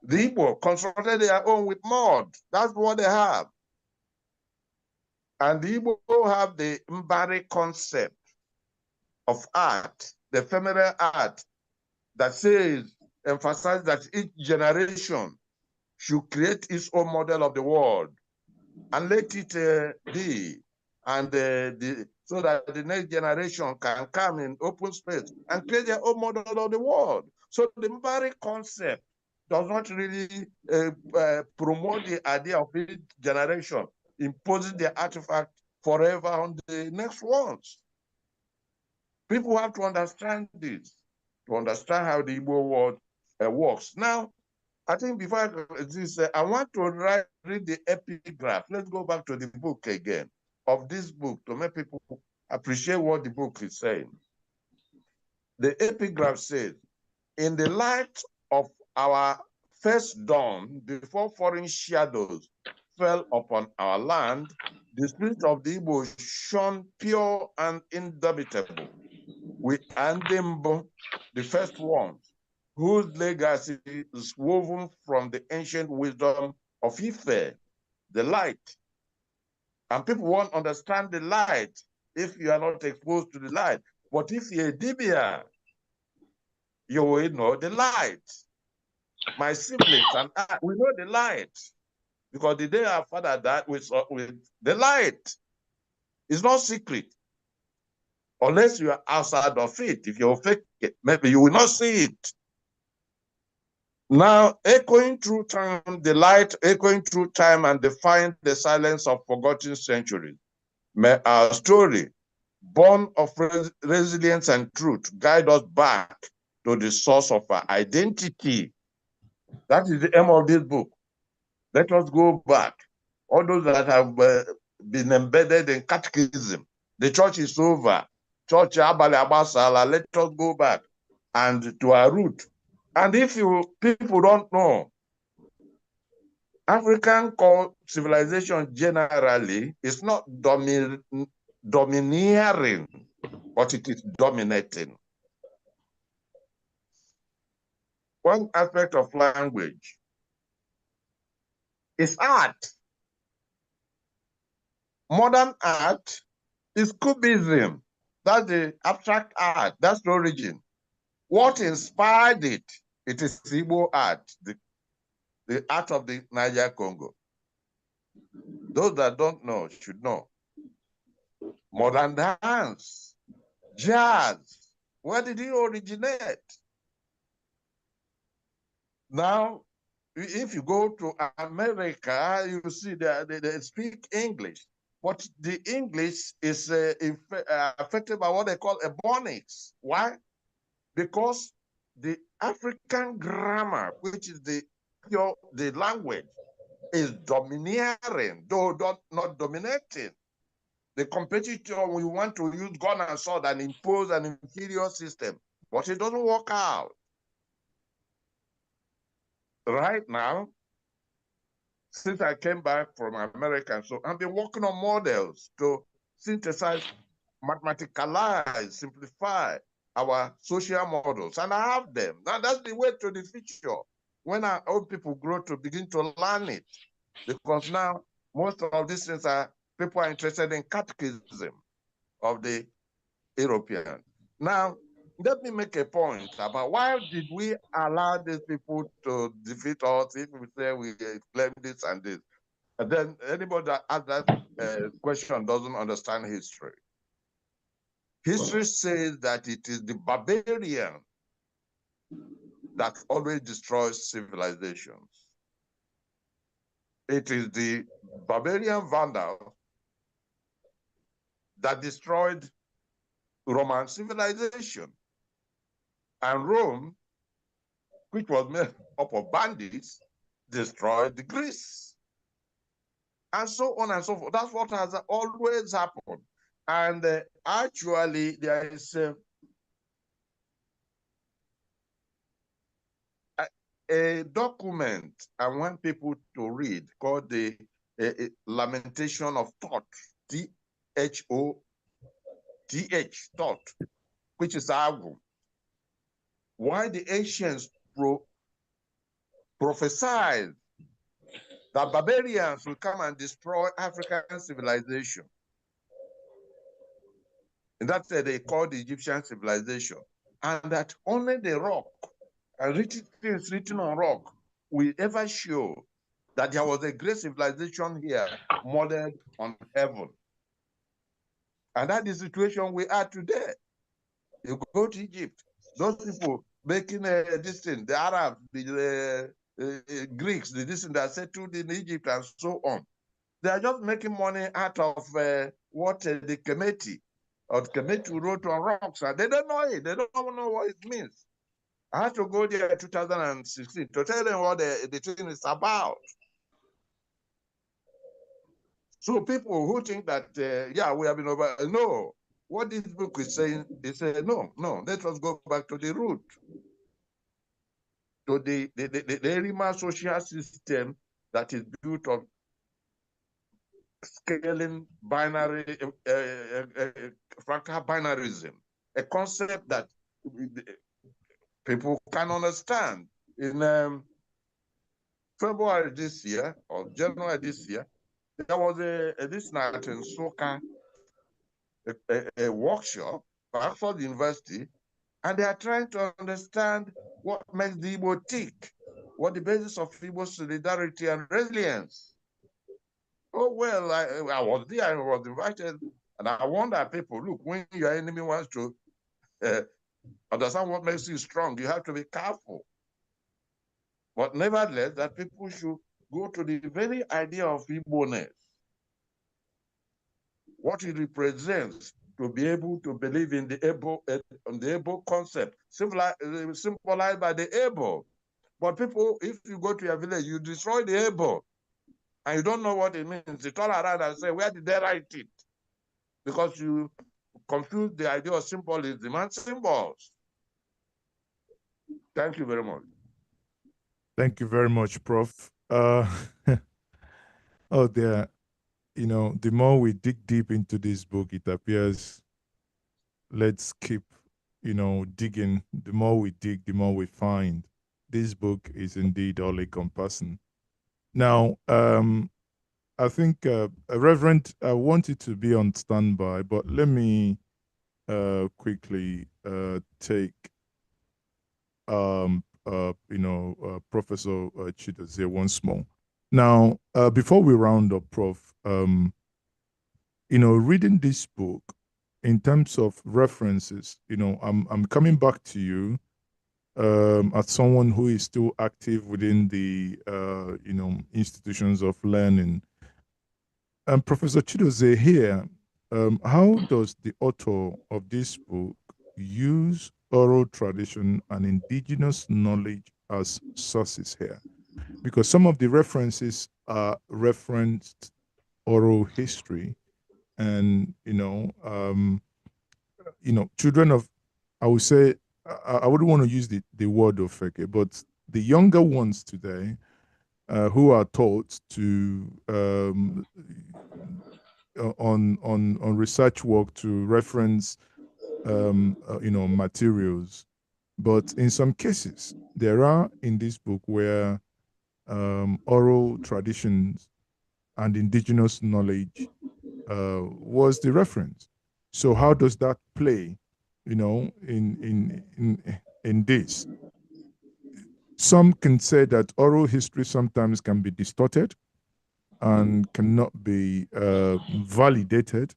The Igbo constructed their own with mud. That's what they have. And the Igbo have the Mbari concept of art, the ephemeral art, that says, emphasize that each generation should create its own model of the world and let it be. and so that the next generation can come in open space and create their own model of the world. So the very concept does not really promote the idea of each generation imposing their artifact forever on the next ones. People have to understand this, to understand how the Igbo world works. Now, I think before I want to read the epigraph. Let's go back to the book again, of this book, to make people appreciate what the book is saying. The epigraph says, in the light of our first dawn, before foreign shadows fell upon our land, the spirit of the Igbo shone pure and indomitable. We Andembo, the first ones, whose legacy is woven from the ancient wisdom of Ife, the light. And people won't understand the light if you are not exposed to the light. But if you're a Dibia, you will know the light. My siblings and I, we know the light. Because the day our father died, we saw with the light. It's not secret. Unless you are outside of it. If you're fake it, maybe you will not see it. Now, echoing through time, the light echoing through time and defying the silence of forgotten centuries. May our story, born of resilience and truth, guide us back to the source of our identity. That is the aim of this book. Let us go back. All those that have been embedded in catechism, the church is over. Church Abale Abasala, let us go back and to our root. And if people don't know, African civilization generally is not domineering, but it is dominating. One aspect of language is art. Modern art is Cubism. That's the abstract art. That's the origin. What inspired it? It is Igbo art, the art of the Niger Congo. Those that don't know should know. Modern dance, jazz. Where did it originate? Now, if you go to America, you see they speak English, but the English is affected by what they call ebonics. Why? Because the African grammar, which is the language, is domineering, though not dominating. The competitor, we want to use gun and sword and impose an inferior system, but it doesn't work out. Right now, since I came back from America, so I've been working on models to synthesize, mathematicalize, simplify our social models, and I have them. Now that's the way to the future. When our old people grow to begin to learn it, because now most of these things people are interested in catechism of the European. Now, let me make a point about why did we allow these people to defeat us if we say we claim this and this. And then anybody that asks that question doesn't understand history. History says that it is the barbarian that always destroys civilizations. It is the barbarian vandal that destroyed Roman civilization. And Rome, which was made up of bandits, destroyed Greece. And so on and so forth. That's what has always happened. And actually, there is a document I want people to read called the Lamentation of Thought, T-H-O-T-H, Thought, which is Agu. Why the ancients prophesied that barbarians will come and destroy African civilization. And that's what they call the Egyptian civilization. And that only the rock, and things written on rock, will ever show that there was a great civilization here modeled on heaven. And that is the situation we are today. You go to Egypt, those people making this thing, the Arabs, the Greeks, the this thing that settled in Egypt and so on. They are just making money out of what the Kemetic wrote on rocks, and they don't know it. They don't know what it means. I had to go there in 2016 to tell them what the thing is about. So people who think that, yeah, we have been over, no. What this book is saying is, no, let us go back to the root, to the Riemann social system that is built on scaling binary, fractal binarism, a concept that people can understand. In February this year, or January this year, there was this night in Soka, a workshop for Oxford University, and they are trying to understand what makes the Igbo tick, what the basis of Igbo solidarity and resilience. Oh, well, I was there, I was invited, and I wonder people, look, when your enemy wants to understand what makes you strong, you have to be careful. But nevertheless, that people should go to the very idea of Igbo-ness, what it represents to be able to believe in the Igbo concept, symbolized by the Igbo. But people, if you go to your village, you destroy the Igbo, and you don't know what it means. You turn around and say, where did they write it? Because you confuse the idea of symbolism and symbols. Thank you very much. Thank you very much, Prof. Oh, there, the more we dig deep into this book, it appears let's keep, digging. The more we dig, the more we find. This book is indeed all encompassing. Now, I think, Reverend, I wanted to be on standby, but let me quickly take Professor Chidozie once more. Now, before we round up, Prof, reading this book in terms of references, I'm coming back to you as someone who is still active within the institutions of learning. Professor Chidozie here, how does the author of this book use oral tradition and indigenous knowledge as sources here? Because some of the references are referenced oral history, and children of, I would say, I wouldn't want to use the word ofeke, but the younger ones today who are taught to on research work to reference materials, but in some cases there are in this book where oral traditions and indigenous knowledge was the reference. So how does that play, in this? Some can say that oral history sometimes can be distorted and cannot be validated.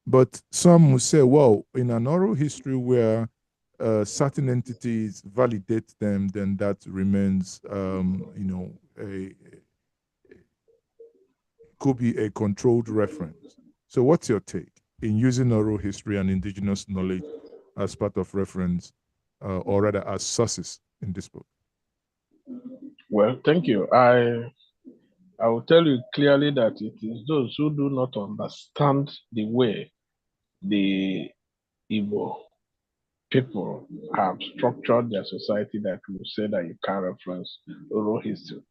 But some will say, well, in an oral history where certain entities validate them, then that remains, could be a controlled reference. So what's your take in using oral history and indigenous knowledge as part of reference, or rather as sources in this book? Well, thank you. I will tell you clearly that it is those who do not understand the way the Igbo people have structured their society that will say that you can't reference oral history.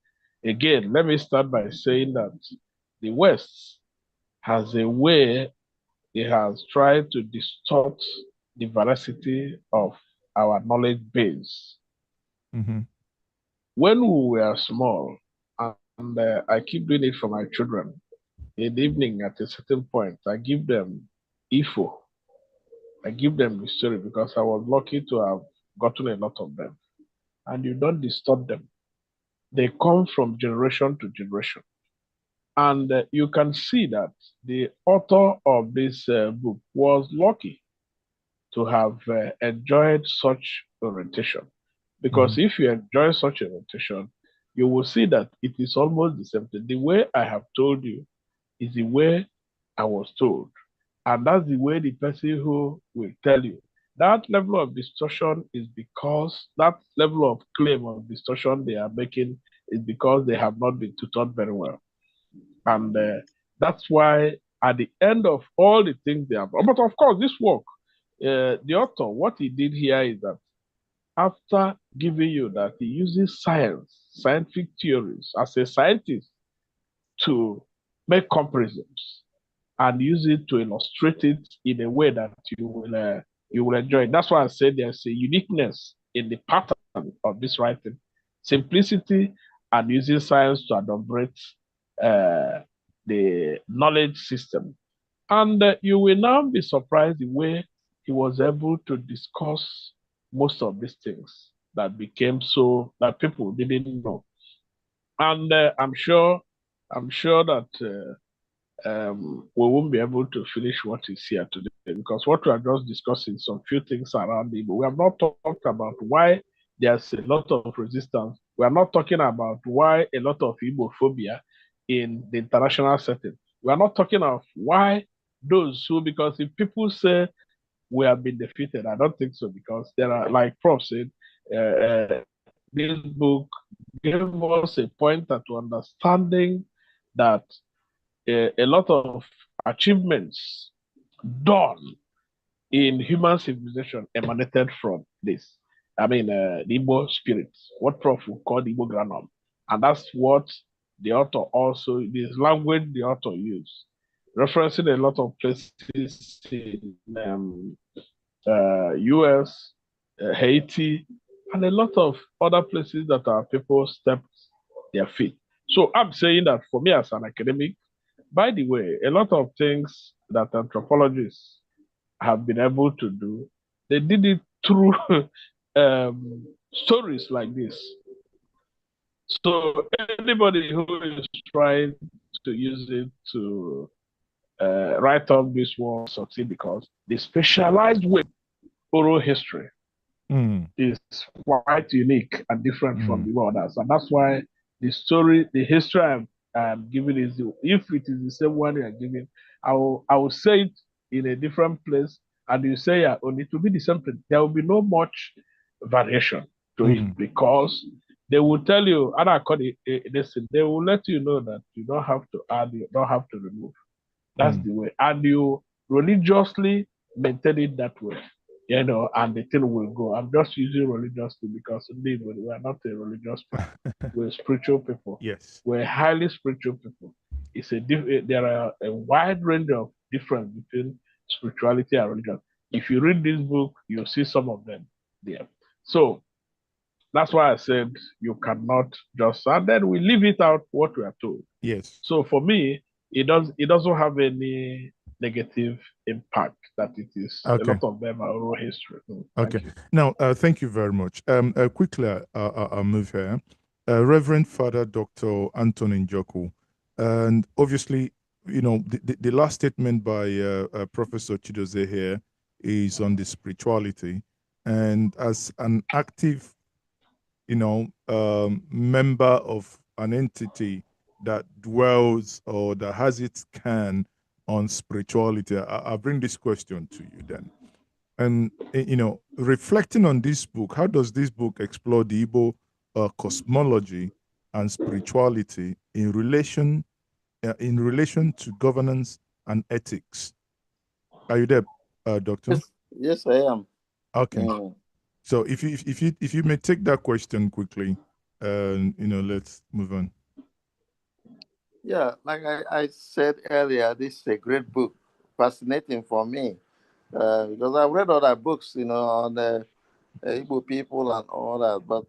Again, let me start by saying that the West has a way it has tried to distort the veracity of our knowledge base. Mm-hmm. When we were small, and I keep doing it for my children, in the evening at a certain point, I give them Ifo. I give them the story because I was lucky to have gotten a lot of them. And you don't distort them. They come from generation to generation. And you can see that the author of this book was lucky to have enjoyed such orientation. Because if you enjoy such orientation, you will see that it is almost the same thing. The way I have told you is the way I was told. And that's the way the person who will tell you. That level of distortion is because that level of claim of distortion they are making is because they have not been tutored very well. And that's why at the end of all the things they have, but of course, this work, the author, what he did here is that after giving you that, he uses science, scientific theories as a scientist to make comparisons and use it to illustrate it in a way that you will enjoy. That's why I said there's a uniqueness in the pattern of this writing, simplicity and using science to adumbrate the knowledge system. And you will now be surprised the way he was able to discuss most of these things that became so that people didn't know. And I'm sure that we won't be able to finish what is here today because what we are just discussing some few things around Igbo. We have not talked about why there's a lot of resistance. We are not talking about why a lot of Igbo phobia in the international setting. We are not talking of why those who, because if people say we have been defeated, I don't think so because there are, like Prof said, this book gave us a pointer to understanding that a lot of achievements done in human civilization emanated from this. I mean, the Igbo spirit, what Prof would call the Igbo granum. And that's what the author also, this language the author used, referencing a lot of places in US, Haiti, and a lot of other places that our people stepped their feet. So I'm saying that for me as an academic, by the way, a lot of things that anthropologists have been able to do, they did it through stories like this. So anybody who is trying to use it to write up this work succeed because the specialized way oral history is quite unique and different from the others. And that's why the story, the history I'm giving is, if it is the same one you are giving, I will say it in a different place and you say, yeah, only to be the same thing. There will be no much variation to it because they will tell you, and according listen, they will let you know that you don't have to add, you don't have to remove. That's the way. And you religiously maintain it that way, you know, and the thing will go. I'm just using religiously because indeed we are not a religious people. We're spiritual people. Yes. We're highly spiritual people. There are a wide range of difference between spirituality and religion. If you read this book, you'll see some of them there. So that's why I said you cannot just, and then we leave it out what we are told. Yes. So for me, it doesn't have any negative impact that it is. Okay. A lot of them are oral history. Okay. Now, thank you very much. Quickly, I'll move here. Reverend Father Dr. Anthony Njoku, and obviously, you know, the last statement by Professor Chidoze here is on the spirituality, and as an active, you know, member of an entity that dwells or that has its can on spirituality, I bring this question to you then. And, you know, reflecting on this book, how does this book explore the Igbo cosmology and spirituality in relation to governance and ethics? Are you there, Doctor? Yes, I am. Okay. So if you may take that question quickly, you know, let's move on. Yeah, like I said earlier, this is a great book, fascinating for me, because I've read other books, you know, on the Igbo people and all that, but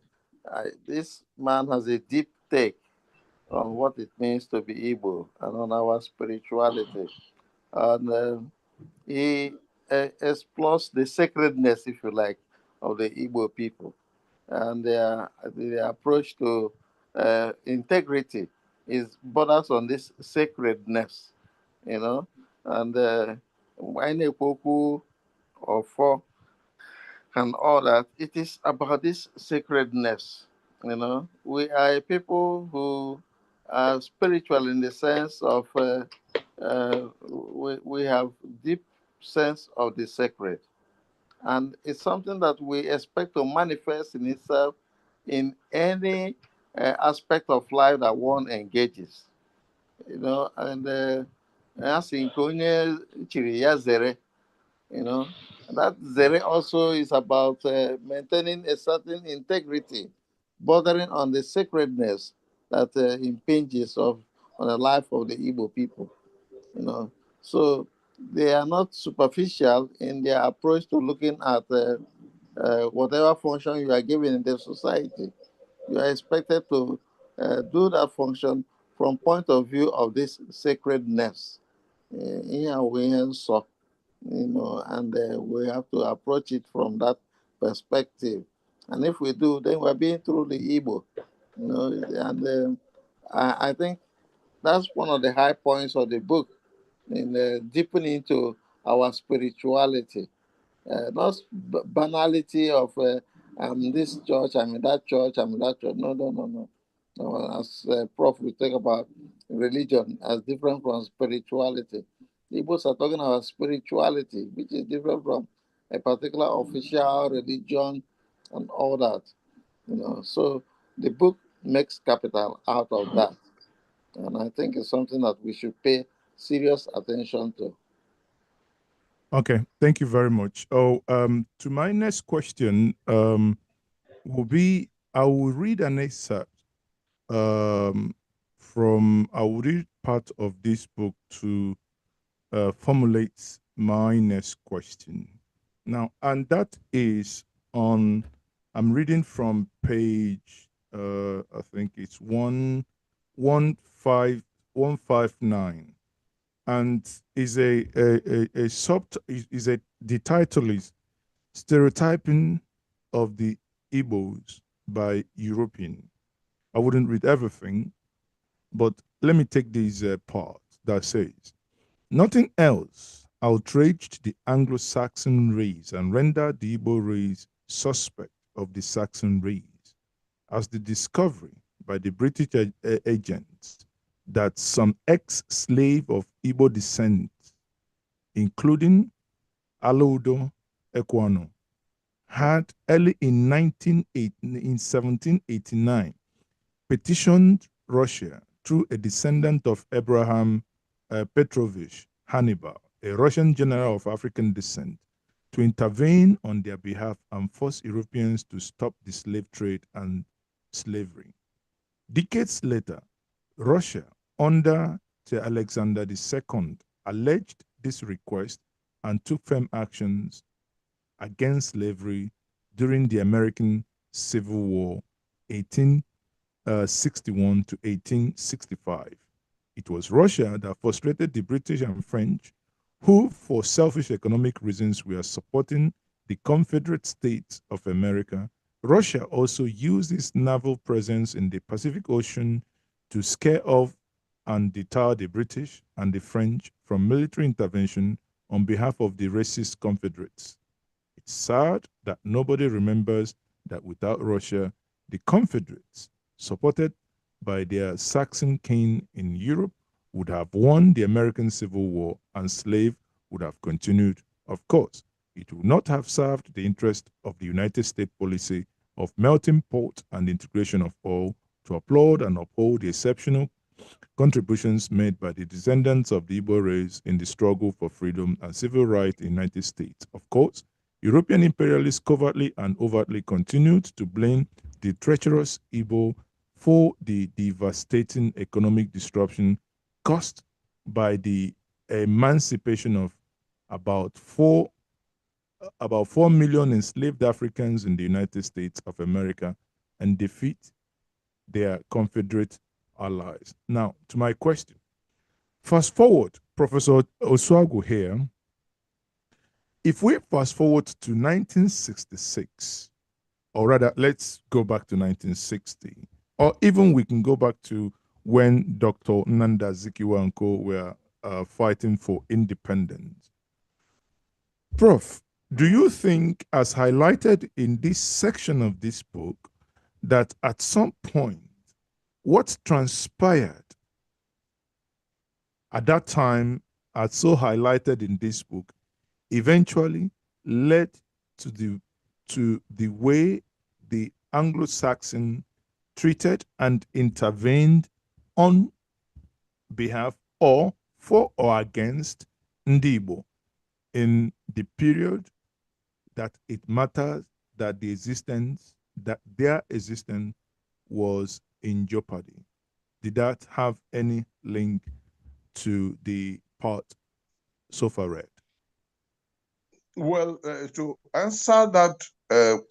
this man has a deep take on what it means to be Igbo and on our spirituality. And he explores the sacredness, if you like, of the Igbo people and the approach to integrity is borders on this sacredness, you know, and Wainepoku or for and all that. It is about this sacredness. You know, we are a people who are spiritual in the sense of we have deep sense of the sacred, and it's something that we expect to manifest in itself in any aspect of life that one engages. You know, and as in Konye chiri ya zere, you know, that zere also is about maintaining a certain integrity, bordering on the sacredness that impinges on the life of the Igbo people. You know, so they are not superficial in their approach to looking at whatever function you are given in the society. You are expected to do that function from point of view of this sacredness. So, you know, and we have to approach it from that perspective. And if we do, then we're being truly Igbo. You know, and I think that's one of the high points of the book in deepening into our spirituality, not banality of I'm in this church, I'm in that church, I'm in that church. No, no, no, no. No, as Prof will talk about religion as different from spirituality. The Igbos are talking about spirituality, which is different from a particular official religion and all that. You know, so the book makes capital out of that, and I think it's something that we should pay serious attention to. Okay, thank you very much. Oh, to my next question will be, I will read an excerpt from, I will read part of this book to formulate my next question. Now, and that is on, I'm reading from page, I think it's 159, and is a sub, is a, the title is Stereotyping of the Igbos by European. I wouldn't read everything, but let me take this part that says, nothing else outraged the Anglo-Saxon race and rendered the Igbo race suspect of the Saxon race as the discovery by the British agents that some ex-slave of Igbo descent, including Alodo Ekwano, had early in 1789 petitioned Russia through a descendant of Abraham Petrovich Hannibal, a Russian general of African descent, to intervene on their behalf and force Europeans to stop the slave trade and slavery. Decades later, Russia, under Alexander II, alleged this request and took firm actions against slavery during the American Civil War, 1861 to 1865. It was Russia that frustrated the British and French, who, for selfish economic reasons, were supporting the Confederate States of America. Russia also used its naval presence in the Pacific Ocean to scare off and deter the British and the French from military intervention on behalf of the racist Confederates. It's sad that nobody remembers that without Russia, the Confederates, supported by their Saxon king in Europe, would have won the American Civil War and slavery would have continued. Of course, it would not have served the interest of the United States policy of melting pot and integration of all to applaud and uphold the exceptional contributions made by the descendants of the Igbo race in the struggle for freedom and civil rights in the United States. Of course, European imperialists covertly and overtly continued to blame the treacherous Igbo for the devastating economic disruption caused by the emancipation of about 4 million enslaved Africans in the United States of America and defeat their Confederate allies. Now, to my question. Fast forward, Professor Oswago here. If we fast forward to 1966, or rather, let's go back to 1960, or even we can go back to when Dr. Nanda Zikiwa and co were fighting for independence. Prof, do you think, as highlighted in this section of this book, that at some point, what transpired at that time, as so highlighted in this book, eventually led to the way the Anglo-Saxon treated and intervened on behalf or for or against Ndi Igbo in the period that it matters that their existence was in jeopardy? Did that have any link to the part so far read? Well, to answer that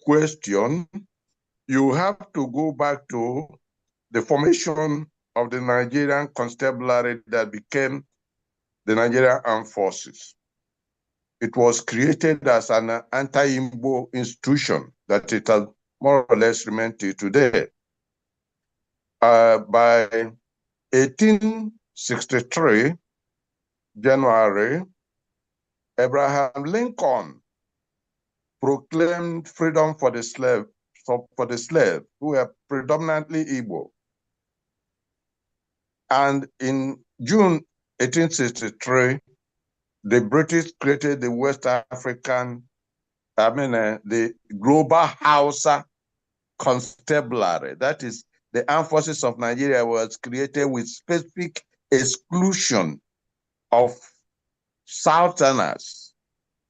question, you have to go back to the formation of the Nigerian Constabulary that became the Nigerian Armed Forces. It was created as an anti-Igbo institution that it has more or less remained till today. By 1863, January, Abraham Lincoln proclaimed freedom for the slave, who were predominantly Igbo. And in June 1863, the British created the West African, the Global Hausa Constabulary. That is, the armed forces of Nigeria was created with specific exclusion of Southerners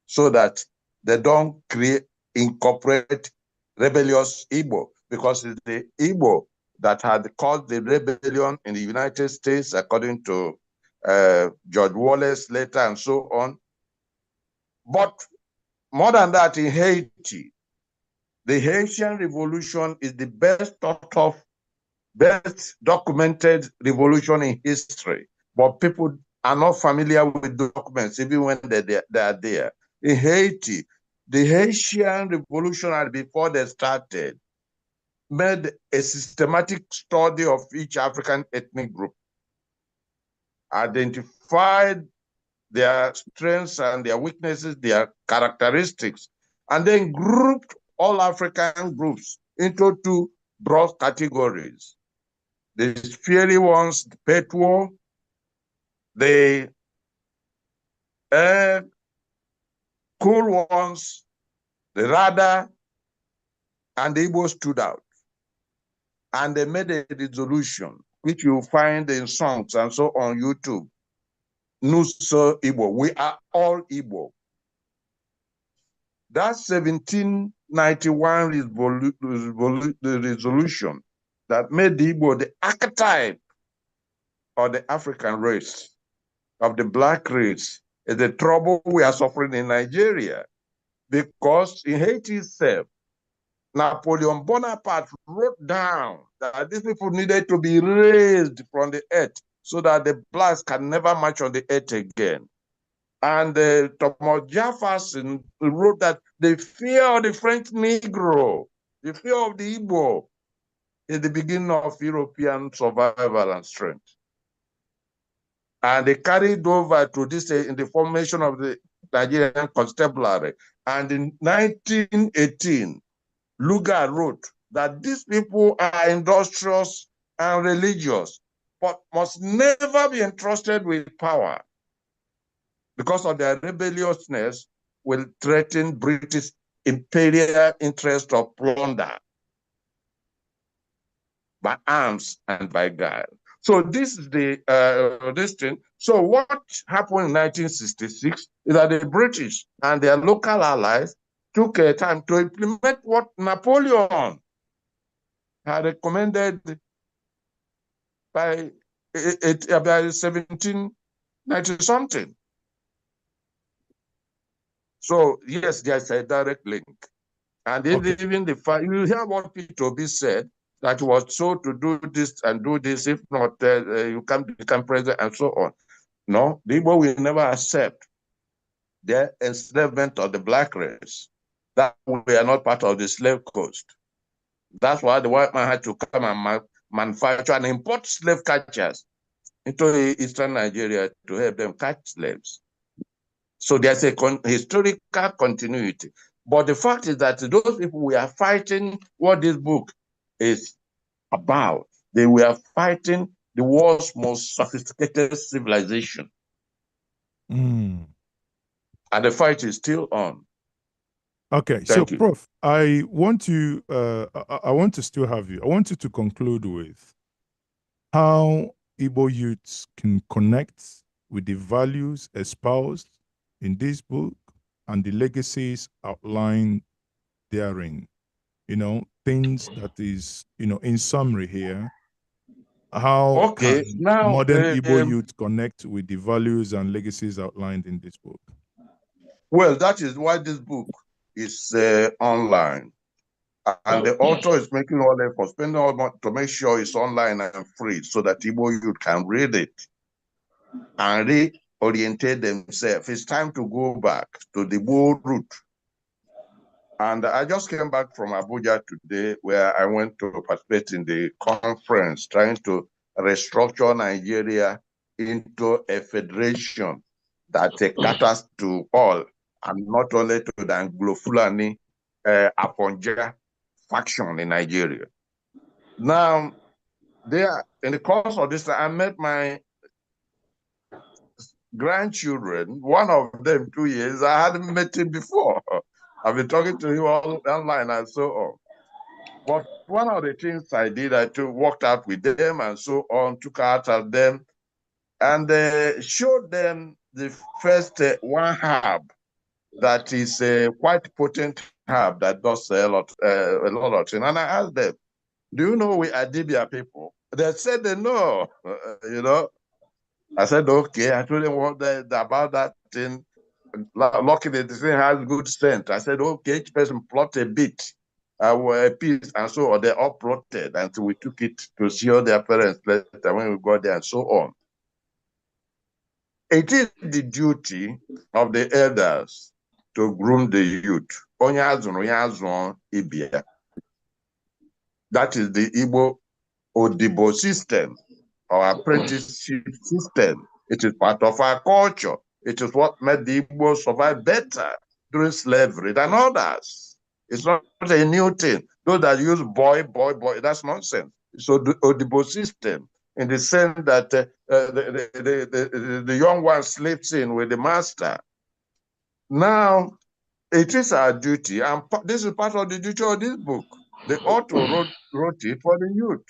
so that they don't incorporate rebellious Igbo, because it's the Igbo that had caused the rebellion in the United States, according to George Wallace later and so on. But more than that, in Haiti, the Haitian Revolution is the best thought of, best documented revolution in history. But people are not familiar with documents, even when they are there. In Haiti, the Haitian Revolution, before they started, made a systematic study of each African ethnic group, identified their strengths and their weaknesses, their characteristics, and then grouped all African groups into two broad categories. The fiery ones, the Petuo, the cool ones, the Rada, and the Igbo stood out. And they made a resolution, which you find in songs and so on YouTube. Nuso Igbo, we are all Igbo. That 1791 resolution that made the Igbo the archetype of the African race, of the Black race, is the trouble we are suffering in Nigeria. Because in Haiti itself, Napoleon Bonaparte wrote down that these people needed to be raised from the earth so that the blacks can never march on the earth again. And Thomas Jefferson wrote that the fear of the French Negro, the fear of the Igbo, is the beginning of European survival and strength. And they carried over to this in the formation of the Nigerian Constabulary. And in 1918, Lugar wrote that these people are industrious and religious, but must never be entrusted with power, because of their rebelliousness will threaten British imperial interest of plunder by arms and by guile. So this is the this thing. So what happened in 1966 is that the British and their local allies took a time to implement what Napoleon had recommended by 1790-something. So yes, there's a direct link. And even the fact, you hear what P2B said, that he was told to do this and do this, if not, you can't become president and so on. No, the Igbo will never accept the enslavement of the Black race, that we are not part of the slave coast. That's why the white man had to come and manufacture and import slave catchers into eastern Nigeria to help them catch slaves. So there's a historical continuity. But the fact is that those people we are fighting what this book is about. They were fighting the world's most sophisticated civilization. Mm. And the fight is still on. Okay, Thank you. Prof, I want to still have you. I want you to conclude with how Igbo youths can connect with the values espoused in this book and the legacies outlined therein. You know, things that is, you know, in summary here, how Okay, can now modern Igbo youth connect with the values and legacies outlined in this book? well, that is why this book is online. And the author is making all efforts, spending all money to make sure it's online and free so that Igbo youth can read it and reorientate themselves. It's time to go back to the Igbo root. And I just came back from Abuja today, where I went to participate in the conference trying to restructure Nigeria into a federation that caters to all and not only to the Anglo-Fulani Aponja faction in Nigeria. Now, in the course of this, I met my grandchildren, one of them 2 years. I hadn't met him before. I've been talking to him online and so on. But one of the things I did, I walked out with them and so on, took out of them, and showed them the first one herb that is a quite potent herb that does a lot of things. And I asked them, do you know we are Dibia people? They said they know, you know. I said, okay. I told them about that thing. Luckily, the thing has good scent. I said, okay, each person plot a bit, a piece, and so on. They all plotted until we took it to show their parents later when we got there and so on. It is the duty of the elders to groom the youth. That is the Igbo Odibo system, our apprenticeship system. It is part of our culture. It is what made the Igbo survive better during slavery than others. It's not a new thing. Those that use boy, that's nonsense. So the Odibo system, in the sense that the young one sleeps in with the master. Now, it is our duty, and this is part of the duty of this book. The author wrote it for the youth.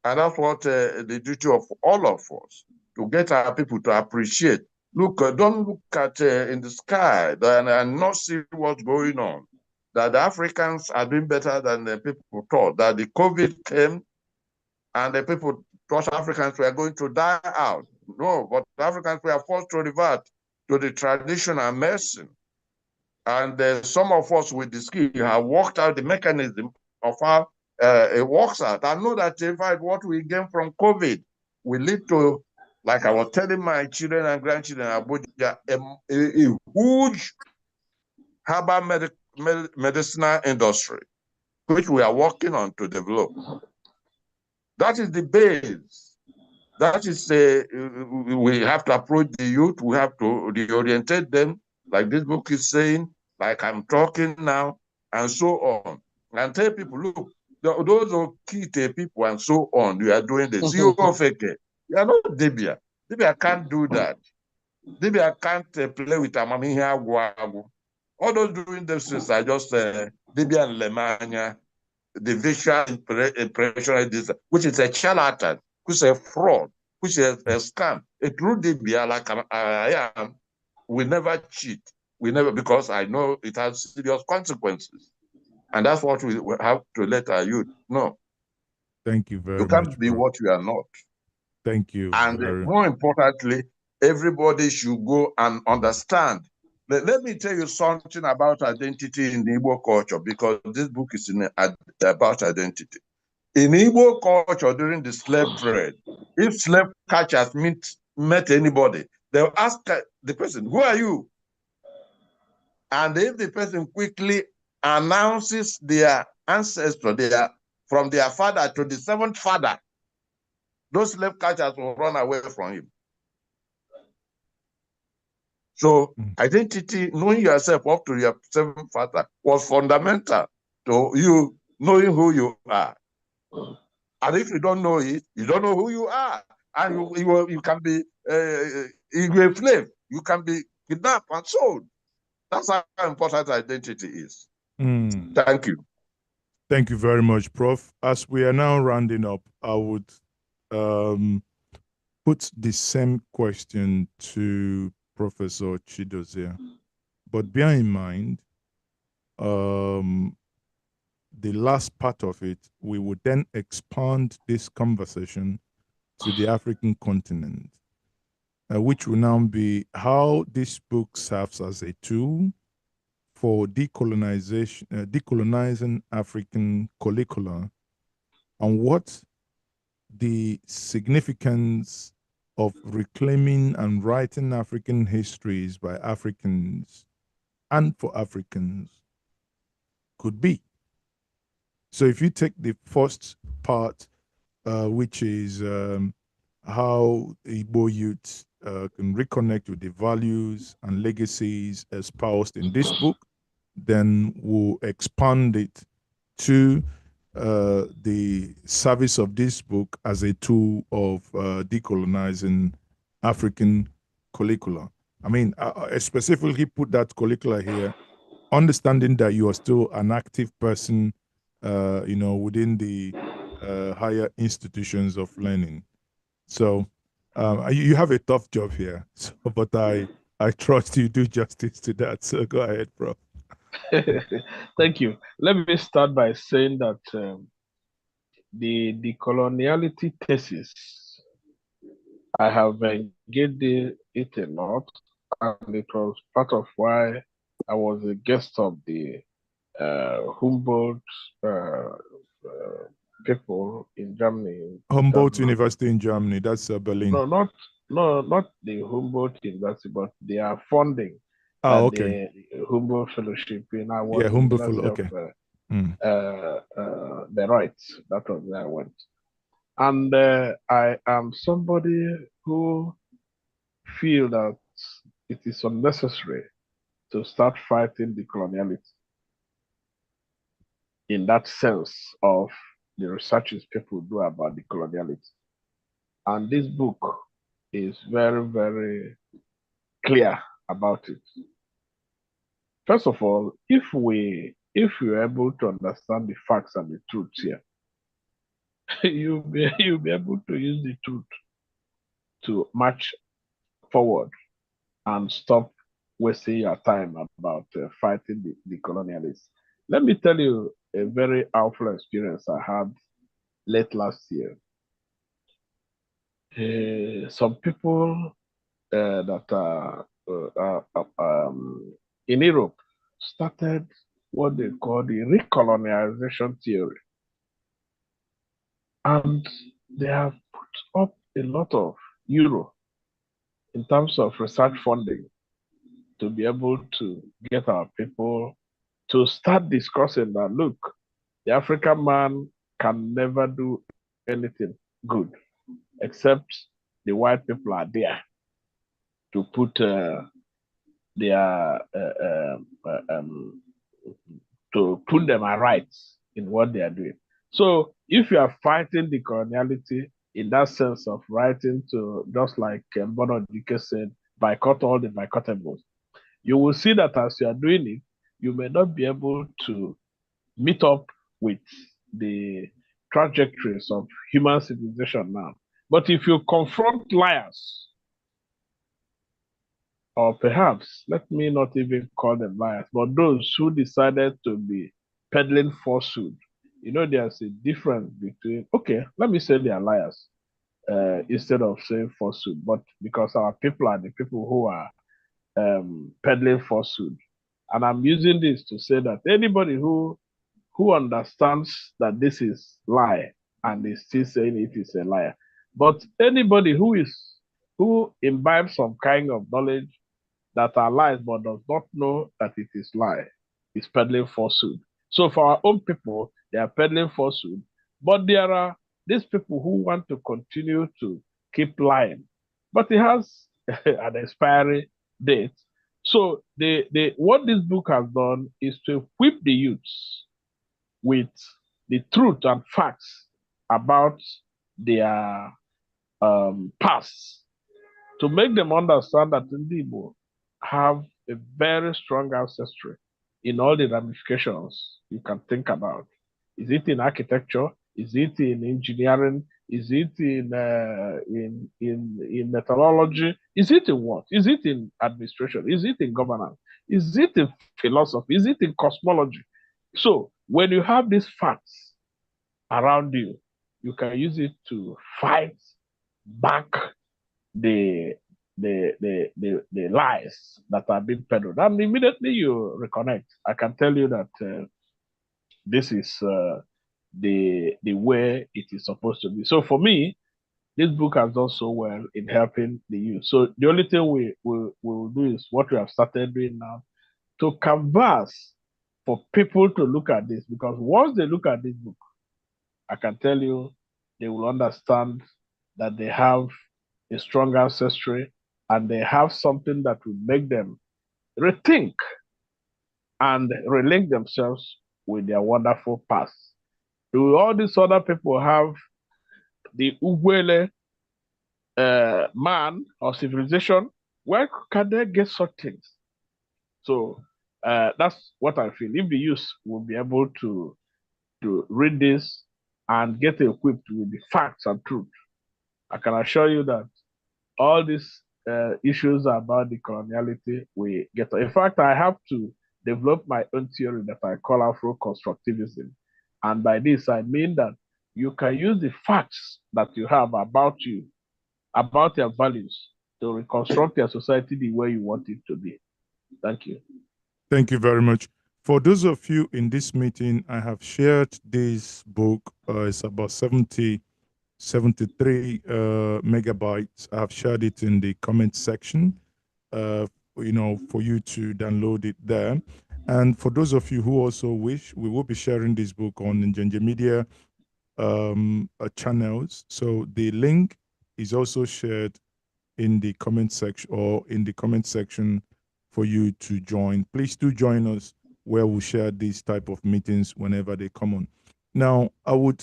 And that's what the duty of all of us, to get our people to appreciate. Look, don't look at in the sky and not see what's going on. That the Africans are doing better than the people thought. That the COVID came and the people thought Africans were going to die out. No, but Africans were forced to revert to the traditional medicine. And some of us with the skill have worked out the mechanism of how it works out. I know that in fact what we gain from COVID will lead to, like I was telling my children and grandchildren in Abuja, a huge herbal medicinal industry, which we are working on to develop. That is the base. That is, we have to approach the youth, we have to reorientate them, like this book is saying, like I'm talking now, and so on. And tell people, look, those who key people and so on, you are doing this. You are not Dibia. Dibia can't do that. Dibia can't play with Amamihi. All those doing those things are just Dibia and Lemania, the visual impression, which is a charlatan, which is a fraud, which is a scam. A true Dibia, like I am, will never cheat. We never, because I know it has serious consequences. And that's what we have to let our youth know. Thank you very You much. can't be Bro. what you are not. Thank you. And more importantly, everybody should go and understand. Let me tell you something about identity in the Igbo culture, because this book is about identity. In Igbo culture during the slave trade, if slave catchers met anybody, they'll ask the person, who are you? And if the person quickly announces their ancestor, their from their father to the seventh father, those slave catchers will run away from him. So identity, knowing yourself up to your seventh father, was fundamental to you knowing who you are. And if you don't know it, you don't know who you are. And you can be a slave, you can be kidnapped and sold. That's how important identity is. Thank you. Thank you very much, Prof. As we are now rounding up, I would put the same question to Professor Chidozie. But bear in mind, the last part of it, we would then expand this conversation to the African continent, which will now be how this book serves as a tool for decolonizing African curricula, and what the significance of reclaiming and writing African histories by Africans and for Africans could be. So if you take the first part, which is how Igbo youth can reconnect with the values and legacies espoused in this book, then we'll expand it to the service of this book as a tool of decolonizing African curricula. I mean, I specifically put that curricula here, understanding that you are still an active person, within the higher institutions of learning. So you have a tough job here, but I trust you do justice to that. So go ahead, Prof. Thank you. Let me start by saying that the decoloniality thesis, I have engaged it a lot, and it was part of why I was a guest of the Humboldt people in Germany. Humboldt University in Germany, that's Berlin. No, not the Humboldt University, but their funding. Okay. The Humboldt Fellowship in Humboldt Fellowship. Okay. Bayreuth. That was where I went. And I am somebody who feel that it is unnecessary to start fighting the coloniality in that sense of the researches people do about the coloniality. And this book is very, very clear about it. First of all, if you're able to understand the facts and the truths here, you'll be able to use the truth to march forward and stop wasting your time about fighting the colonialists. Let me tell you a very awful experience I had late last year. Some people that are in Europe started what they call the recolonization theory. And they have put up a lot of euro in terms of research funding to be able to get our people to start discussing that, look, the African man can never do anything good except the white people are there to put to put them at rights in what they are doing. So if you are fighting the coloniality in that sense of writing to, just like Bono Dike said, boycott all the boycottables, you will see that as you are doing it, you may not be able to meet up with the trajectories of human civilization now. But if you confront liars, or perhaps, let me not even call them liars, but those who decided to be peddling falsehood, there's a difference between, okay, let me say they are liars instead of saying falsehood, but because our people are the people who are peddling falsehood. And I'm using this to say that anybody who understands that this is lie and is still saying it is a liar, but anybody who imbibes some kind of knowledge that are lies but does not know that it is lie is peddling falsehood. So for our own people, they are peddling falsehood, But there are these people who want to continue to keep lying, but it has an expiry date. So what this book has done is to equip the youths with the truth and facts about their past, to make them understand that the Igbo have a very strong ancestry in all the ramifications you can think about. Is it in architecture? Is it in engineering? Is it in methodology? Is it in what? Is it in administration? Is it in governance? Is it in philosophy? Is it in cosmology? So when you have these facts around you, you can use it to fight back the the lies that are being peddled, and immediately you reconnect. I can tell you that this is the way it is supposed to be. So for me, this book has done so well in helping the youth. So the only thing we will do is what we have started doing now, to canvas for people to look at this, because once they look at this book, I can tell you they will understand that they have a strong ancestry and they have something that will make them rethink and relink themselves with their wonderful past. Do all these other people have the Ugwele man or civilization? Where can they get such things? So that's what I feel. If the youth will be able to read this and get equipped with the facts and truth, I can assure you that all these issues about the coloniality we get. In fact, I have to develop my own theory that I call Afro-constructivism. And by this, I mean that you can use the facts that you have about you, about your values, to reconstruct your society the way you want it to be. Thank you. Thank you very much. For those of you in this meeting, I have shared this book. It's about 73 megabytes. I have shared it in the comment section, for you to download it there. And for those of you who also wish, we will be sharing this book on Njenje Media channels. So the link is also shared in the comment section for you to join. Please do join us where we share these type of meetings whenever they come on. Now, I would,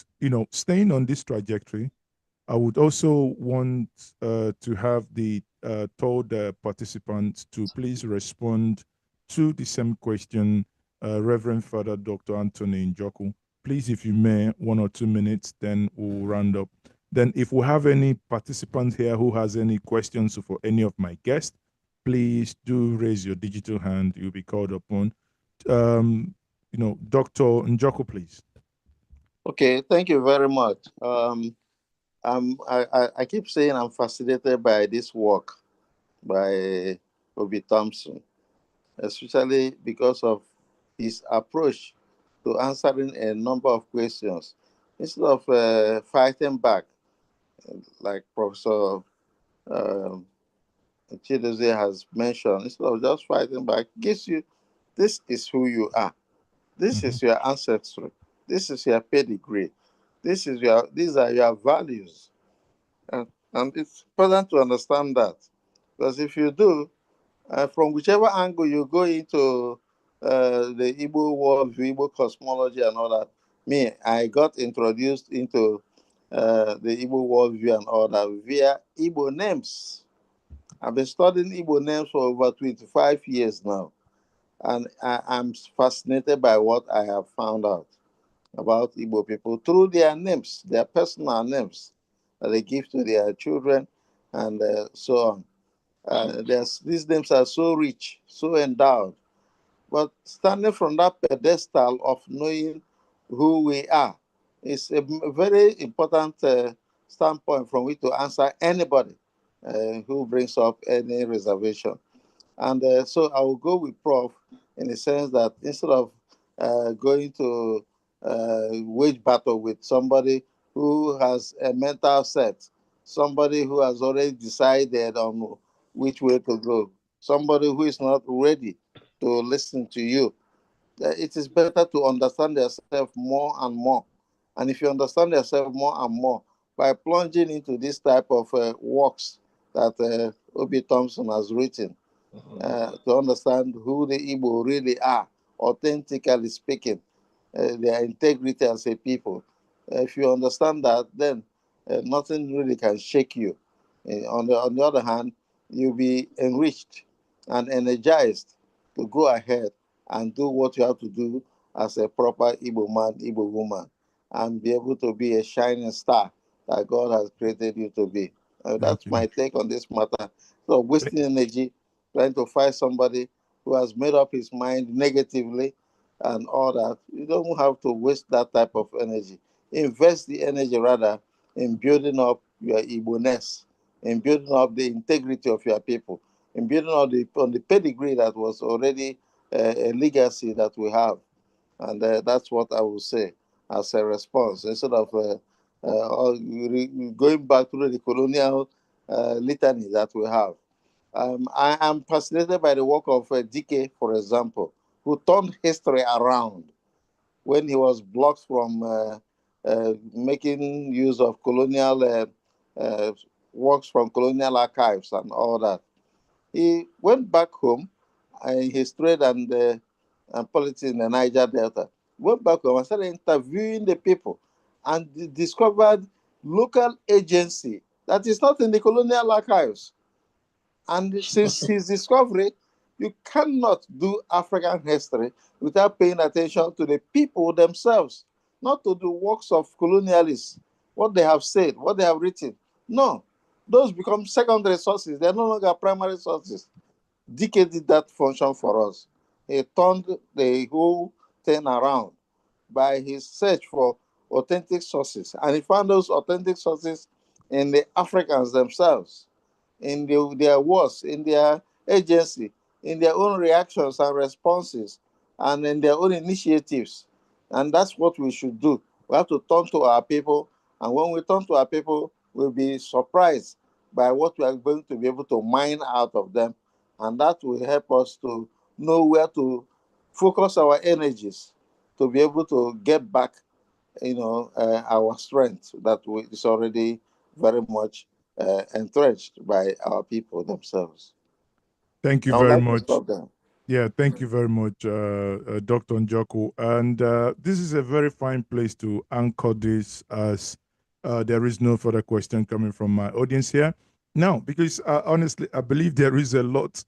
staying on this trajectory, I would also want to have the told participants to please respond to the same question, Reverend Father Dr. Anthony Njoku. Please, if you may, 1 or 2 minutes, then we'll round up. Then if we have any participant here who has any questions for any of my guests, please do raise your digital hand. You'll be called upon. Dr. Njoku, please. Okay, thank you very much. I keep saying I'm fascinated by this work by Obi Thompson, especially because of his approach to answering a number of questions. Instead of fighting back, like Professor Chidozie has mentioned, instead of just fighting back, gives you, this is who you are. This is your ancestry. This is your pedigree. These are your values. And it's important to understand that. Because if you do, from whichever angle you go into the Igbo worldview, Igbo cosmology and all that, I got introduced into the Igbo worldview and all that via Igbo names. I've been studying Igbo names for over 25 years now. And I'm fascinated by what I have found out about Igbo people through their names, their personal names that they give to their children and so on. These names are so rich, so endowed. But standing from that pedestal of knowing who we are is a very important standpoint from which to answer anybody who brings up any reservation. And so I will go with Prof in the sense that instead of going to wage battle with somebody who has a mental set, somebody who has already decided on which way to go, somebody who is not ready to listen to you, it is better to understand yourself more and more And if you understand yourself more and more by plunging into this type of works that Obi Thompson has written, to understand who the Igbo really are, authentically speaking, their integrity as a people. If you understand that, then nothing really can shake you. On the other hand, you'll be enriched and energized to go ahead and do what you have to do as a proper Igbo man, Igbo woman, and be able to be a shining star that God has created you to be. That's my take on this matter. So wasting energy trying to fight somebody who has made up his mind negatively and all that. You don't have to waste that type of energy. Invest the energy rather in building up your Igbo-ness, in building up the integrity of your people, in building up on the pedigree that was already a legacy that we have. And that's what I will say as a response, instead of going back to the colonial litany that we have. I am fascinated by the work of DK, for example, who turned history around when he was blocked from making use of colonial works from colonial archives and all that. He went back home in his trade and politics in the Niger Delta. Went back home and started interviewing the people and discovered local agency that is not in the colonial archives. And since his discovery, you cannot do African history without paying attention to the people themselves, not to the works of colonialists, what they have said, what they have written. No, those become secondary sources. They're no longer primary sources. DK did that function for us. He turned the whole thing around by his search for authentic sources. And he found those authentic sources in the Africans themselves, in their words, in their agency, in their own reactions and responses, and in their own initiatives. And that's what we should do. We have to turn to our people. And when we turn to our people, we'll be surprised by what we are going to be able to mine out of them. And that will help us to know where to focus our energies to be able to get back, our strength that is already very much entrenched by our people themselves. Thank you I would very like to much. stop there. Yeah, thank you very much, Dr. Njoku. And this is a very fine place to anchor this, as there is no further question coming from my audience here. Now, because honestly, I believe there is a lot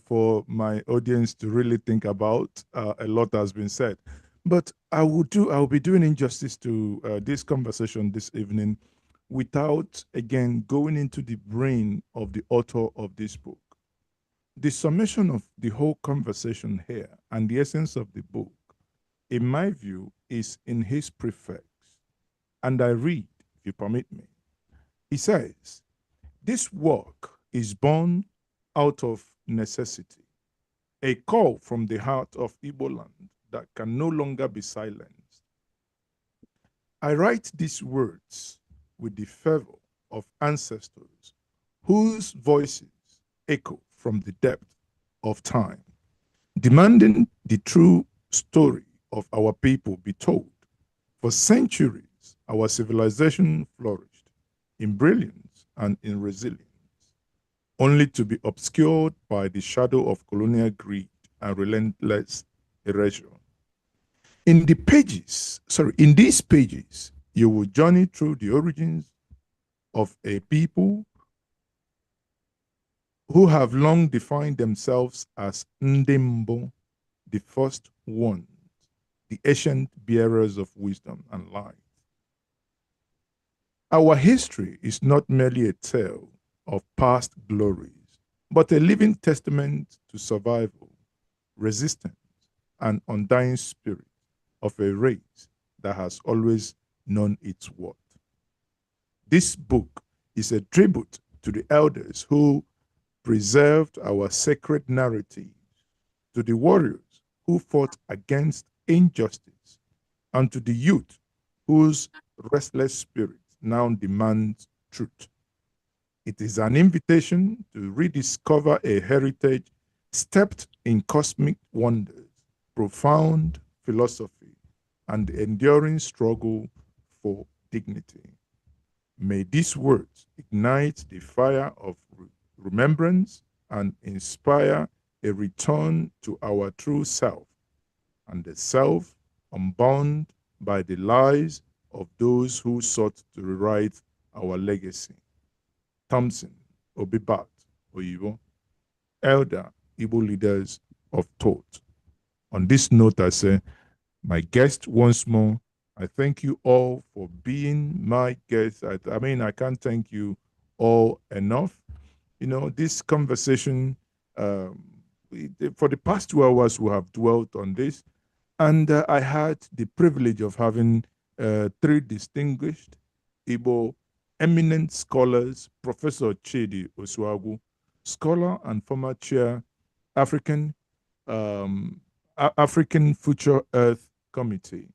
for my audience to really think about. A lot has been said. But I will be doing injustice to this conversation this evening without, again, going into the brain of the author of this book. The summation of the whole conversation here and the essence of the book, in my view, is in his prefix. And I read, if you permit me. He says, "This work is born out of necessity, a call from the heart of Igbo land that can no longer be silenced. I write these words with the fervor of ancestors whose voices echo from the depth of time, demanding the true story of our people be told. For centuries, our civilization flourished in brilliance and in resilience, only to be obscured by the shadow of colonial greed and relentless erasure. In these pages, you will journey through the origins of a people who have long defined themselves as Ndembo, the first ones, the ancient bearers of wisdom and light. Our history is not merely a tale of past glories, but a living testament to survival, resistance, and undying spirit of a race that has always known its worth. This book is a tribute to the elders who preserved our sacred narratives, to the warriors who fought against injustice, and to the youth whose restless spirit now demands truth. It is an invitation to rediscover a heritage steeped in cosmic wonders, profound philosophy, and the enduring struggle for dignity. May these words ignite the fire of remembrance and inspire a return to our true self, and the self unbound by the lies of those who sought to rewrite our legacy. Thompson, Obibat, Oyibo, elder Igbo leaders of thought. On this note, I say, my guest once more, I thank you all for being my guest. I mean, I can't thank you all enough. You know, this conversation, for the past 2 hours, we have dwelt on this. And I had the privilege of having 3 distinguished Igbo eminent scholars, Professor Chidi Osuagu, scholar and former chair, African Future Earth Committee,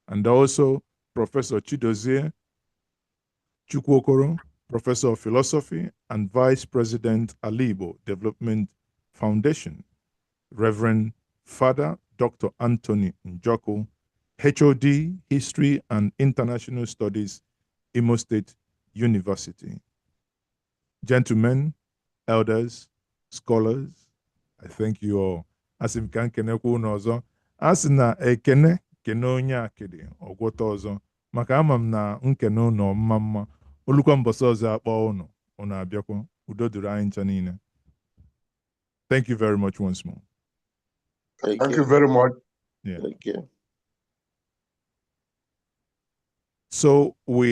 and also Professor Chidozie Chukwokoro, Professor of Philosophy and Vice President Alibo Development Foundation, Reverend Father Dr. Anthony Njoko, HOD, History and International Studies, Imo State University. Gentlemen, elders, scholars, I thank you all. As if can kenekwu n'ọzọ, as na ekene kene onye akịdị ọgwọta ọzọ, maka ama m na nkene ụnọ mma mma, olukwa mbọsị ọzọ akpọ ụnọ abịakwa, udo dịrị anyị ncha niile. Thank you very much once more. Thank you very much. Yeah. Thank you. So we